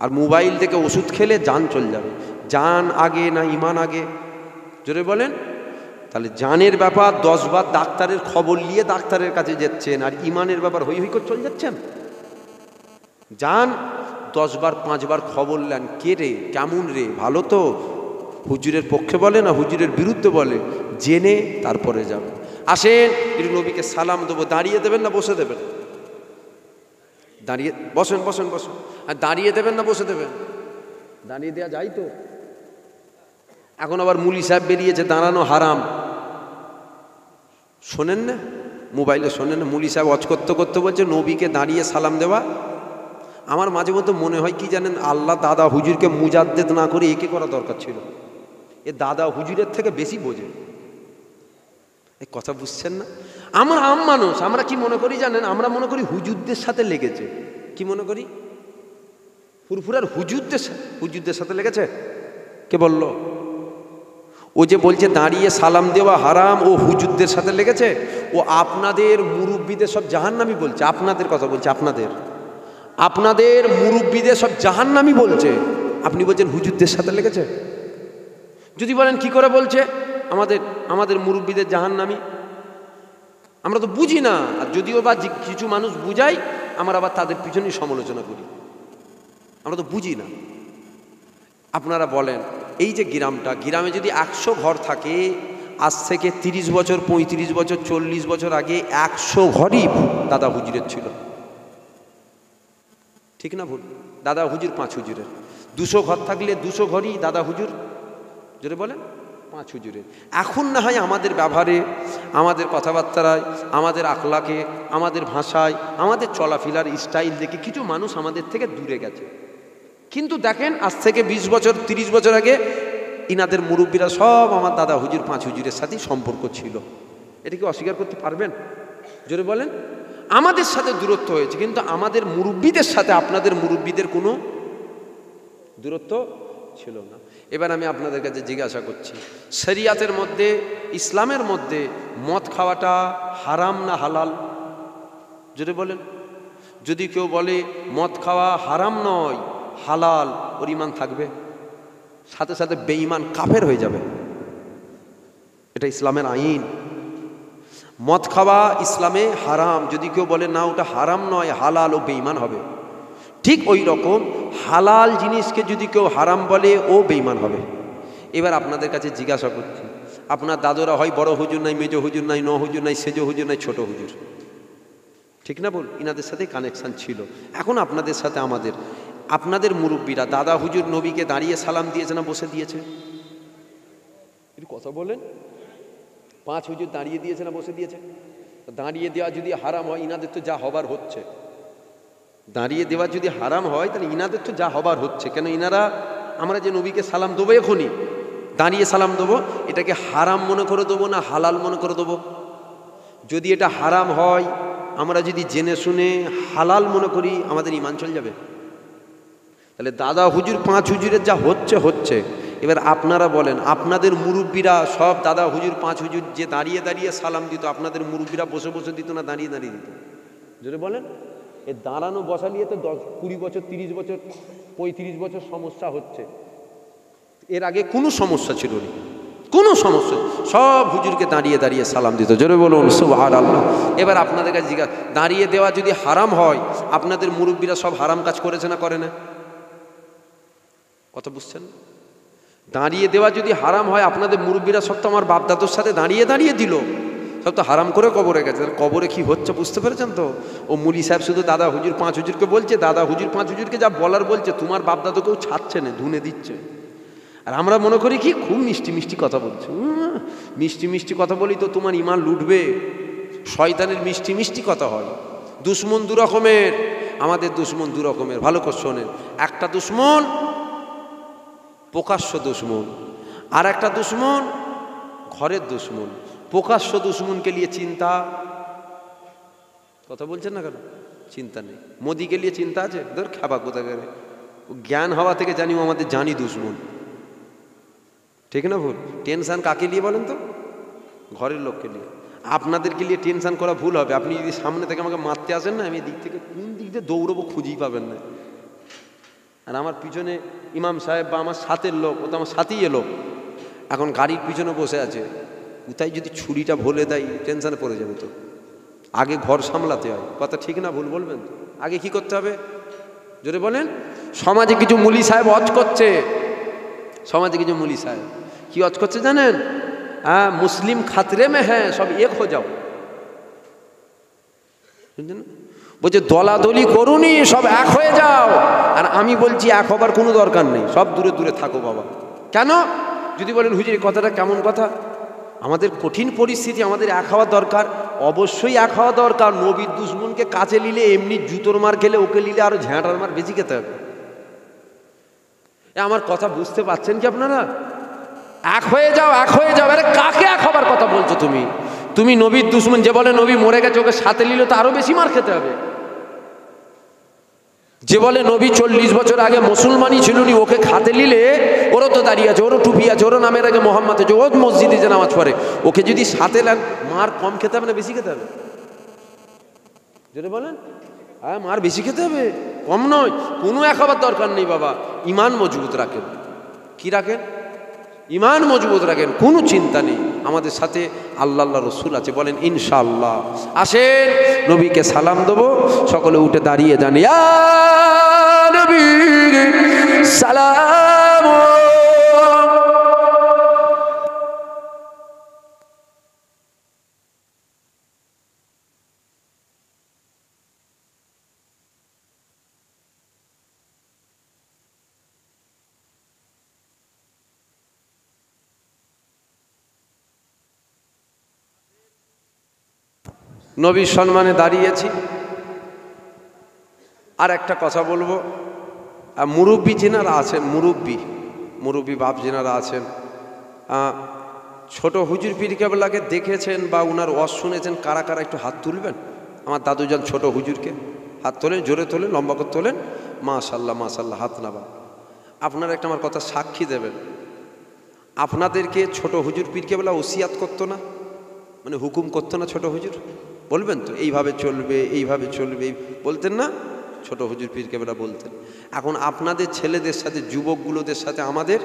আর মোবাইল থেকে ওষুধ খেলে জান চলে যাবে। জান আগে না ইমান আগে? জোরে বলেন। তাহলে জানের ব্যাপার 10 বার ডাক্তারের খবর নিয়ে ডাক্তারের কাছে যাচ্ছেন, আর ইমানের ব্যাপার হই হই করে চলে যাচ্ছেন। জান 10 বার 5 বার খবর নেন, কে রে, কেমন রে, ভালো তো, হুজুরের পক্ষে বলে না হুজুরের বিরুদ্ধে বলে, জেনে তারপরে যাবেন। আসেন একটু নবীকে সালাম দেবো, দাঁড়িয়ে দেবেন না বসে দেবেন? দাঁড়িয়ে বসেন, বসেন, বসেন। আর দাঁড়িয়ে দেবেন না বসে দেবেন? দাঁড়িয়ে দেওয়া যায় তো? এখন আবার মুলি সাহেব বেরিয়েছে দাঁড়ানো হারাম, শোনেন না? মোবাইলে শোনেন না? মুলি সাহেব ওয়াজ করতে করতে বলছে নবীকে দাঁড়িয়ে সালাম দেওয়া। আমার মাঝে মধ্যে মনে হয় কি জানেন, আল্লাহ দাদা হুজুরকে মুজাদ্দেদ না করে একে করা দরকার ছিল। এ দাদা হুজুরের থেকে বেশি বোঝে। এই কথা বুঝছেন না? আমরা আম মানুষ, আমরা কি মনে করি জানেন? আমরা মনে করি হুজুরদের সাথে লেগেছে। কি মনে করি? ফুরফুরার হুজুরদের সাথে লেগেছে? কে বলল? ও যে বলছে দাঁড়িয়ে সালাম দেওয়া হারাম, ও হুজুরদের সাথে লেগেছে। ও আপনাদের মুরব্বীদের সব জাহান্নামী বলছে। আপনাদের কথা বলছে, আপনাদের মুরব্বীদের সব জাহান্নামী বলছে, আপনি বলছেন হুজুরদের সাথে লেগেছে। যদি বলেন কি করে বলছে আমাদের মুরব্বীদের জাহান্নামী, আমরা তো বুঝি না। আর যদিও বা কিছু মানুষ বুঝাই, আমরা আবার তাদের পিছনেই সমালোচনা করি, আমরা তো বুঝি না। আপনারা বলেন এই যে গ্রামে যদি 100 ঘর থাকে, আজ থেকে 30 বছর 35 বছর 40 বছর আগে 100 ঘরই দাদা হুজুরের ছিল, ঠিক না ভুল? দাদা হুজুর 5 হুজুরের। 200 ঘর থাকলে 200 ঘরই দাদা হুজুর, যদি বলেন 5 হুজুরের। এখন না হয় আমাদের ব্যবহারে, আমাদের কথাবার্তায়, আমাদের আখলাকে, আমাদের ভাষায়, আমাদের চলাফেরার স্টাইল দেখে কিছু মানুষ আমাদের থেকে দূরে গেছে। কিন্তু দেখেন আজ থেকে 20 বছর 30 বছর আগে ইনাদের মুরব্বীরা সব আমার দাদা হুজুর 5 হুজুরের সাথেই সম্পর্ক ছিল। এটা কি অস্বীকার করতে পারবেন? জোরে বলেন। আমাদের সাথে দূরত্ব হয়েছে, কিন্তু আমাদের মুরব্বীদের সাথে আপনাদের মুরব্বীদের কোনো দূরত্ব ছিল না। এবার আমি আপনাদের কাছে জিজ্ঞাসা করছি, শরিয়াতের মধ্যে, ইসলামের মধ্যে মদ খাওয়াটা হারাম না হালাল? জোরে বলেন। যদি কেউ বলে মদ খাওয়া হারাম নয় হালাল, ওর ইমান থাকবে? সাথে সাথে বেঈমান কাফের হয়ে যাবে। এটা ইসলামের আইন। মদ খাওয়া ইসলামে হারাম, যদি কেউ বলে না ওটা হারাম নয় হালাল, ও বেঈমান হবে। ঠিক ওই রকম হালাল জিনিসকে যদি কেউ হারাম বলে, ও বেঈমান হবে। এবার আপনাদের কাছে জিজ্ঞাসা করছি, আপনার দাদুরা হয় বড় হুজুর নাই, মেজ হুজুর নাই, ন হুজুর নাই, সেজ হুজুর নাই, ছোট হুজুর, ঠিক না বল? ইনাদের সাথে কানেকশান ছিল। এখন আপনাদের সাথে আপনাদের মুরব্বীরা দাদা হুজুর নবীকে দাঁড়িয়ে সালাম দিয়েছে না বসে দিয়েছে? একটু কথা বলেন। 5 হুজুর দাঁড়িয়ে দিয়েছে না বসে দিয়েছে? দাঁড়িয়ে দেওয়া যদি হারাম হয়, ইনাদের তো যা হবার হচ্ছে। দাঁড়িয়ে দেওয়া যদি হারাম হয়, তাহলে ইনাদের তো যা হবার হচ্ছে। কেন ইনারা, আমরা যে নবীকে সালাম দেবো এখনই দাঁড়িয়ে সালাম দেবো, এটাকে হারাম মনে করে দেবো না হালাল মনে করে দেবো? যদি এটা হারাম হয়, আমরা যদি জেনে শুনে হালাল মনে করি, আমাদের ইমান চলে যাবে। তাহলে দাদা হুজুর 5 হুজুরের যা হচ্ছে। এবার আপনারা বলেন, আপনাদের মুরব্বীরা সব দাদা হুজুর 5 হুজুর যে দাঁড়িয়ে দাঁড়িয়ে সালাম দিত, আপনাদের মুরব্বীরা বসে বসে দিত না দাঁড়িয়ে দাঁড়িয়ে দিত? যদি বলেন, এ দাঁড়ানো বসা নিয়ে তো 20 বছর 30 বছর 35 বছর সমস্যা হচ্ছে। এর আগে কোনো সমস্যা ছিল না, কোনো সমস্যা, সব হুজুরকে দাঁড়িয়ে দাঁড়িয়ে সালাম দিত। জোরে বলুন সুবহানাল্লাহ। এবার আপনাদের কাছে জিজ্ঞাসা, দাঁড়িয়ে দেওয়া যদি হারাম হয়, আপনাদের মুরব্বীরা সব হারাম কাজ করেছে না করে না? কথা বুঝছেন? দাঁড়িয়ে দেওয়া যদি হারাম হয়, আপনাদের মুরব্বীরা সব তো আমার বাপ দাদুর সাথে দাঁড়িয়ে দাঁড়িয়ে দিল, সব তো হারাম করে কবরে গেছে। কবরে কি হচ্ছে বুঝতে পেরেছেন তো? ও মুলি সাহেব শুধু দাদা হুজুর পাঁচ হুজুরকে বলছে, দাদা হুজুর পাঁচ হুজুরকে যা বলার বলছে, তোমার বাপ দাদুকেও ছাড়ছে না, ধুনে দিচ্ছে। আর আমরা মনে করি কি খুব মিষ্টি মিষ্টি কথা বলছে, মিষ্টি মিষ্টি কথা বলি তো তোমার ইমান লুটবে। শয়তানের মিষ্টি মিষ্টি কথা হয়। দুশ্মন দু রকমের, আমাদের দুশ্মন দু রকমের, ভালো করে শোনেন। একটা দুশ্মন প্রকাশ্য দুশ্মন, আর একটা দুশ্মন ঘরের দুশ্মন। প্রকাশ্য দুশ্মনকে নিয়ে চিন্তা, কথা বলছেন না কেন? চিন্তা নেই। মোদিকে নিয়ে চিন্তা আছে? ধর খাবা কোথা করে, জ্ঞান হওয়া থেকে জানি আমাদের জানি দুশ্মন, ঠিক না ভুল? টেনশন কাকে নিয়ে বলেন তো? ঘরের লোককে নিয়ে। আপনাদেরকে নিয়ে টেনশন করা ভুল হবে। আপনি যদি সামনে থেকে আমাকে মারতে আসেন না, আমি দিক থেকে কোন দিক দিয়ে দৌড়বো খুঁজেই পাবেন না। আর আমার পিছনে ইমাম সাহেব বা আমার সাথের লোক, ও তো আমার সাথেই এলো, এখন গাড়ির পিছনে বসে আছে, কোথায় যদি ছুরিটা ভোলে দেয় টেনশনে পড়ে যাবে। তো আগে ঘর সামলাতে হয়, কথা ঠিক না ভুল বলবেন? আগে কি করতে হবে জোরে বলেন? সমাজে কিছু মুলি সাহেব অজ করছে, সমাজে কিছু মুলি সাহেব কি অজ করছে জানেন? হ্যাঁ, মুসলিম খাতরে মে হ্যাঁ, সব এক হয়ে যাও। বলছে দলাদলি করুনি, সব এক হয়ে যাও। আর আমি বলছি এক হবার কোনো দরকার নেই, সব দূরে দূরে থাকো বাবা। কেন? যদি বলেন হুজুর এই কথাটা কেমন কথা? আমাদের কঠিন পরিস্থিতি, আমাদের এক হওয়া দরকার, অবশ্যই এক হওয়া দরকার। নবীর দুশ্মনকে কাছে নিলে এমনি জুতোর মার খেলে, ওকে নিলে আরো ঝ্যাঁটার মার বেশি খেতে হবে। আমার কথা বুঝতে পারছেন কি আপনারা? এক হয়ে যাও, এক হয়ে যাও। আরে কাকে এক হবার কথা বলছো তুমি? তুমি নবীর দুশ্মন, যে বলে নবী মরে গেছে ওকে সাথে নিলে তো আরো বেশি মার খেতে হবে। যে বলে নবী 40 বছর আগে মুসলমানই ছিল নি, ওকে খাতে নিলে, ওরও তো দাঁড়িয়ে আছে, ওরও টুপি আছে, ওরও নামের আগে মোহাম্মদ আছে, ও মসজিদে যে নামাজ পড়ে, ওকে যদি সাথে নেন, মার কম খেতে হবে না বেশি খেতে হবে? যদি বলেন হ্যাঁ, মার বেশি খেতে হবে, কম নয়। কোনো এক হবার দরকার নেই বাবা। ইমান মজবুত রাখেন। কি রাখেন? ইমান মজবুত রাখেন, কোনো চিন্তা নেই। আমাদের সাথে আল্লাহ রসুল আছে, বলেন ইনশাআল্লাহ। আসেন নবীকে সালাম দেবো, সকলে উঠে দাঁড়িয়ে যান, ইয়া নবী সালাম। নবীর সম্মানে দাঁড়িয়েছি। আর একটা কথা বলবো, মুরব্বী যেনারা আছেন, মুরব্বী বাপ যেনারা আছেন, ছোট হুজুর পীর কেবলাকে দেখেছেন বা উনার ওয়াজ শুনেছেন, কারা কারা একটু হাত তুলবেন? আমার দাদুজান ছোট হুজুরকে হাত তোলেন, জোরে তোলেন, লম্বা করে তোলেন। মাশাল্লাহ মাশাল্লাহ, হাত নামান। আপনারা একটা আমার কথা সাক্ষী দেবেন, আপনাদেরকে ছোট হুজুর পীর কেবলা ওসিয়াত করতো না, মানে হুকুম করতো না ছোট হুজুর? বলবেন তো এইভাবে চলবে, এইভাবে চলবে, বলতেন না? ছোট হুজুর পীর কেবলা বলতেন। এখন আপনাদের ছেলেদের সাথে, যুবকগুলোদের সাথে আমাদের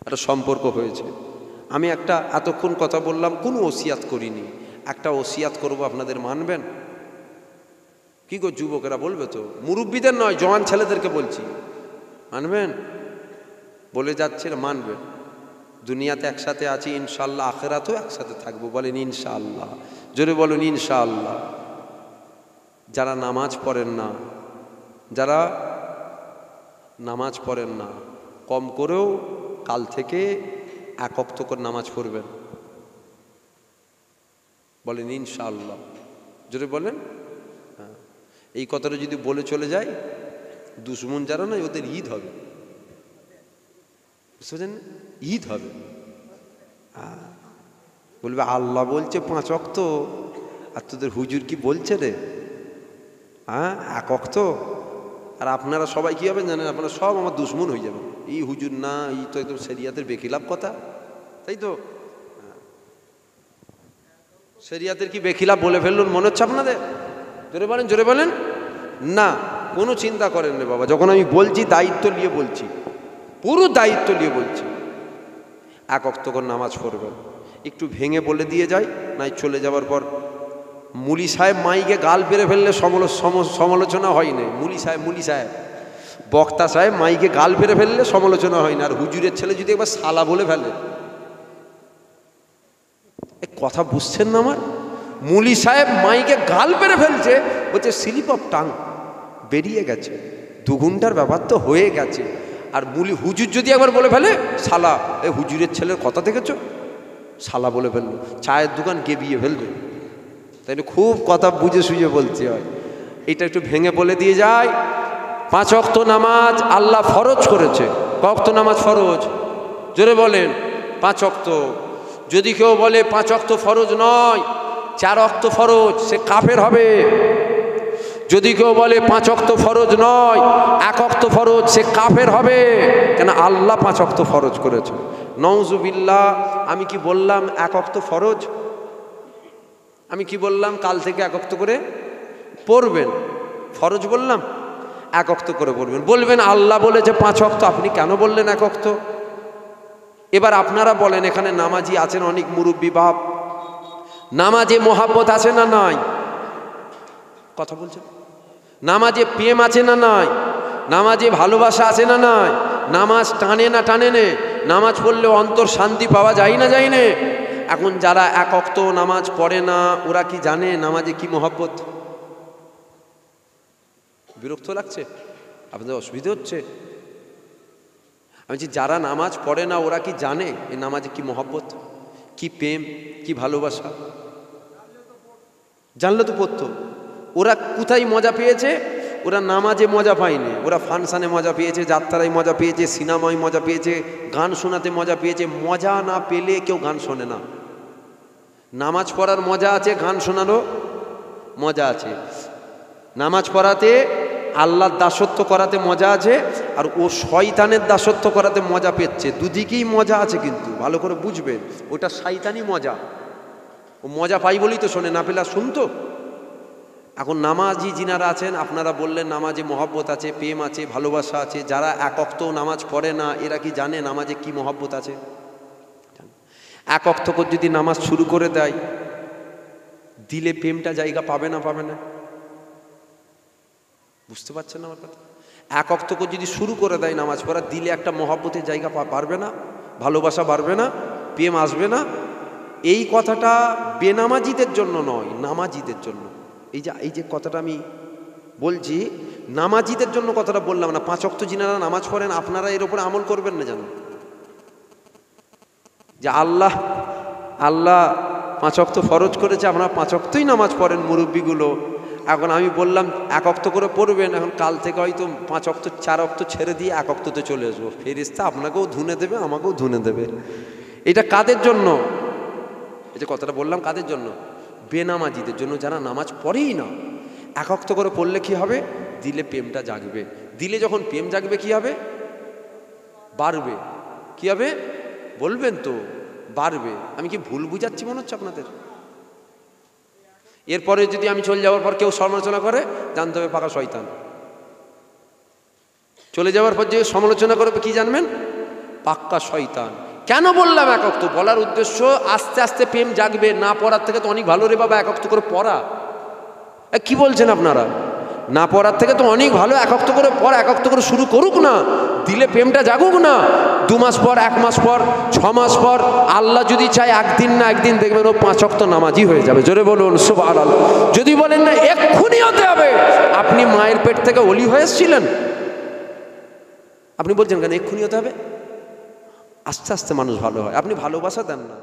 একটা সম্পর্ক হয়েছে। আমি একটা এতক্ষণ কথা বললাম, কোনো ওসিয়াত করিনি, একটা ওসিয়াত করব, আপনাদের মানবেন? কি গো যুবকেরা, বলবে তো? মুরব্বীদের নয়, জওয়ান ছেলেদেরকে বলছি, মানবেন? বলে যাচ্ছে মানবেন। দুনিয়াতে একসাথে আছি, ইনশাআল্লাহ আখিরাতেও একসাথে থাকবো, বলেন ইনশাআল্লাহ। জোরে বলুন ইনশাআল্লাহ। যারা নামাজ পড়েন না, যারা নামাজ পড়েন না, কম করেও কাল থেকে 1 ওয়াক্ত করে নামাজ পড়বেন, বলেন ইনশাআল্লাহ। জোরে বলেন। হ্যাঁ, এই কথাটা যদি বলে চলে যায়, দুশ্মন যারা নয় ওদের ঈদ হবে, বুঝছেন? ঈদ হবে। বলবে আল্লাহ বলছে 5 ওয়াক্ত, আর তোদের হুজুর কি বলছে রে? হ্যাঁ, 1 ওয়াক্ত। আর আপনারা সবাই কি হবেন জানেন? আপনারা সব আমার দুশ্মন হয়ে যাবেন। এই হুজুর না, এই তো একদম শরিয়াতের বেখিলাফ কথা, তাই তো? শরিয়াতের কি বেখিলাফ বলে ফেললুন মনে হচ্ছে আপনাদের? জোরে বলেন না। কোনো চিন্তা করেন না বাবা, যখন আমি বলছি দায়িত্ব নিয়ে বলছি, পুরো দায়িত্ব নিয়ে বলছি। এক ওয়াক্ত করে নামাজ পড়বেন। একটু ভেঙে বলে দিয়ে যাই, নাই চলে যাওয়ার পর মুলি সাহেব মাইকে গাল পেরে ফেললে সমালোচনা হয় না। মুলি সাহেব বক্তা সাহেব মাইকে গাল পেরে ফেললে সমালোচনা হয় না। আর হুজুরের ছেলে যদি একবার সালা বলে ফেলে, কথা বুঝছেন না আমার? মুলি সাহেব মাইকে গাল পেরে ফেলছে, বলছে স্লিপ অফ টাং, বেরিয়ে গেছে, 2 ঘন্টার ব্যাপার তো হয়ে গেছে। আর হুজুর যদি একবার বলে ফেলে শালা, এ হুজুরের ছেলের কথা দেখেছ, শালা বলে ফেললো, চায়ের দোকান গেবিয়ে ফেলবে। তাই খুব কথা বুঝে সুঝে বলতে হয়। এটা একটু ভেঙে বলে দিয়ে যায়। 5 ওয়াক্ত নামাজ আল্লাহ ফরজ করেছে। কয় ওয়াক্ত নামাজ ফরজ? জোরে বলেন 5 ওয়াক্ত। যদি কেউ বলে 5 ওয়াক্ত ফরজ নয়, 4 ওয়াক্ত ফরজ, সে কাফের হবে। যদি কেউ বলে 5 ওয়াক্ত ফরজ নয়, 1 ওয়াক্ত ফরজ, সে কাফের হবে। কেন? আল্লাহ 5 ওয়াক্ত ফরজ করেছে। নাউজুবিল্লাহ। আমি কি বললাম 1 ওয়াক্ত ফরজ? আমি কি বললাম কাল থেকে 1 ওয়াক্ত করে পড়বেন? ফরজ বললাম? 1 ওয়াক্ত করে পড়বেন। বলবেন আল্লাহ বলেছে 5 ওয়াক্ত, আপনি কেন বললেন 1 ওয়াক্ত? এবার আপনারা বলেন, এখানে নামাজি আছেন অনেক মুরব্বী বাপ, নামাজে মোহাব্বত আছে না নাই? কথা বলছেন? নামাজে প্রেম আছে না নাই? নামাজে ভালোবাসা আছে না নাই? নামাজ টানে না টানে নে? নামাজ পড়লে অন্তর শান্তি পাওয়া যায় না যায় না? এখন যারা 1 ওয়াক্ত নামাজ পড়ে না, ওরা কি জানে নামাজে কি মোহাব্বত? বিরক্ত লাগছে? আপনাদের অসুবিধা হচ্ছে? আমি বলছি যারা নামাজ পড়ে না, ওরা কি জানে এই নামাজে কি মোহাব্বত, কি প্রেম, কি ভালোবাসা? জানলে তো পড়তো। ওরা কোথায় মজা পেয়েছে? ওরা নামাজে মজা পায়নি, ওরা ফাংশানে মজা পেয়েছে, যাত্রায় মজা পেয়েছে, সিনেমায় মজা পেয়েছে, গান শোনাতে মজা পেয়েছে। মজা না পেলে কেউ গান শোনে না। নামাজ পড়ার মজা আছে, গান শোনারও মজা আছে। নামাজ পড়াতে আল্লাহর দাসত্ব করাতে মজা আছে, আর ও শয়তানের দাসত্ব করাতে মজা পেচ্ছে। দুদিকেই মজা আছে, কিন্তু ভালো করে বুঝবেন, ওটা শয়তানি মজা। ও মজা পাই বলেই তো শোনে, না পেলে শুনতো। এখন নামাজি যিনারা আছেন, আপনারা বললেন নামাজে মহব্বত আছে, প্রেম আছে, ভালোবাসা আছে। যারা 1 ওয়াক্ত নামাজ পড়ে না, এরা কি জানে নামাজে কি মহব্বত আছে? 1 ওয়াক্ত করে যদি নামাজ শুরু করে দেয়, দিলে প্রেমটা জায়গা পাবে না? পাবে না? বুঝতে পারছেন আমার কথা? 1 ওয়াক্ত করে যদি শুরু করে দেয় নামাজ পড়া, দিলে একটা মহব্বতের জায়গা পারবে না, ভালোবাসা বাড়বে না, প্রেম আসবে না। এই কথাটা বেনামাজিদের জন্য নয়, নামাজিদের জন্য। এই যে কথাটা আমি বলছি, নামাজিদের জন্য কথাটা বললাম না। 5 ওয়াক্ত যিনারা নামাজ পড়েন, আপনারা এর উপরে আমল করবেন না, জানো যে আল্লাহ 5 ওয়াক্ত ফরজ করেছে, আপনারা 5 ওয়াক্তই নামাজ পড়েন মুরব্বীগুলো। এখন আমি বললাম 1 ওয়াক্ত করে পড়বেন, এখন কাল থেকে হয়তো 5 ওয়াক্ত 4 ওয়াক্ত ছেড়ে দিয়ে 1 ওয়াক্ততে চলে আসবো। ফেরেশতা আপনাকেও ধুনে দেবে, আমাকেও ধুনে দেবে। এটা কাদের জন্য? এই যে কথাটা বললাম কাদের জন্য? বেনামাজিদের জন্য, যারা নামাজ পড়েই না। 1 ওয়াক্ত করে পড়লে কি হবে? দিলে প্রেমটা জাগবে। দিলে যখন প্রেম জাগবে কি হবে? বাড়বে। কি হবে বলবেন তো? বাড়বে। আমি কি ভুল বুঝাচ্ছি মনে হচ্ছে আপনাদের? এরপরে যদি আমি চলে যাওয়ার পর কেউ সমালোচনা করে, জানতে হবে পাকা শয়তান। চলে যাওয়ার পর যে সমালোচনা করবে, কি জানবেন? পাক্কা শয়তান। কেন বললাম 1 ওয়াক্ত? বলার উদ্দেশ্য, আস্তে আস্তে প্রেম জাগবে। না পড়ার থেকে তো অনেক ভালো রে বাবা 1 ওয়াক্ত করে পড়া। কি বলছেন আপনারা? না পড়ার থেকে তো অনেক ভালো 1 ওয়াক্ত করে পড়া। 1 ওয়াক্ত করে শুরু করুক না, দিলে প্রেমটা জাগুক না। 2 মাস পর, 1 মাস পর, 6 মাস পর, আল্লাহ যদি চায় একদিন না একদিন দেখবেন ও 5 ওয়াক্ত নামাজি হয়ে যাবে। জোরে বলুন সুবহানাল্লাহ। যদি বলেন না এক্ষুনি হতে হবে, আপনি মায়ের পেট থেকে ওলি হয়ে এসেছিলেন? আপনি বলছেন কেন এক্ষুনি হতে হবে? আস্তে আস্তে মানুষ ভালো হয়। আপনি ভালোবাসা দেন না।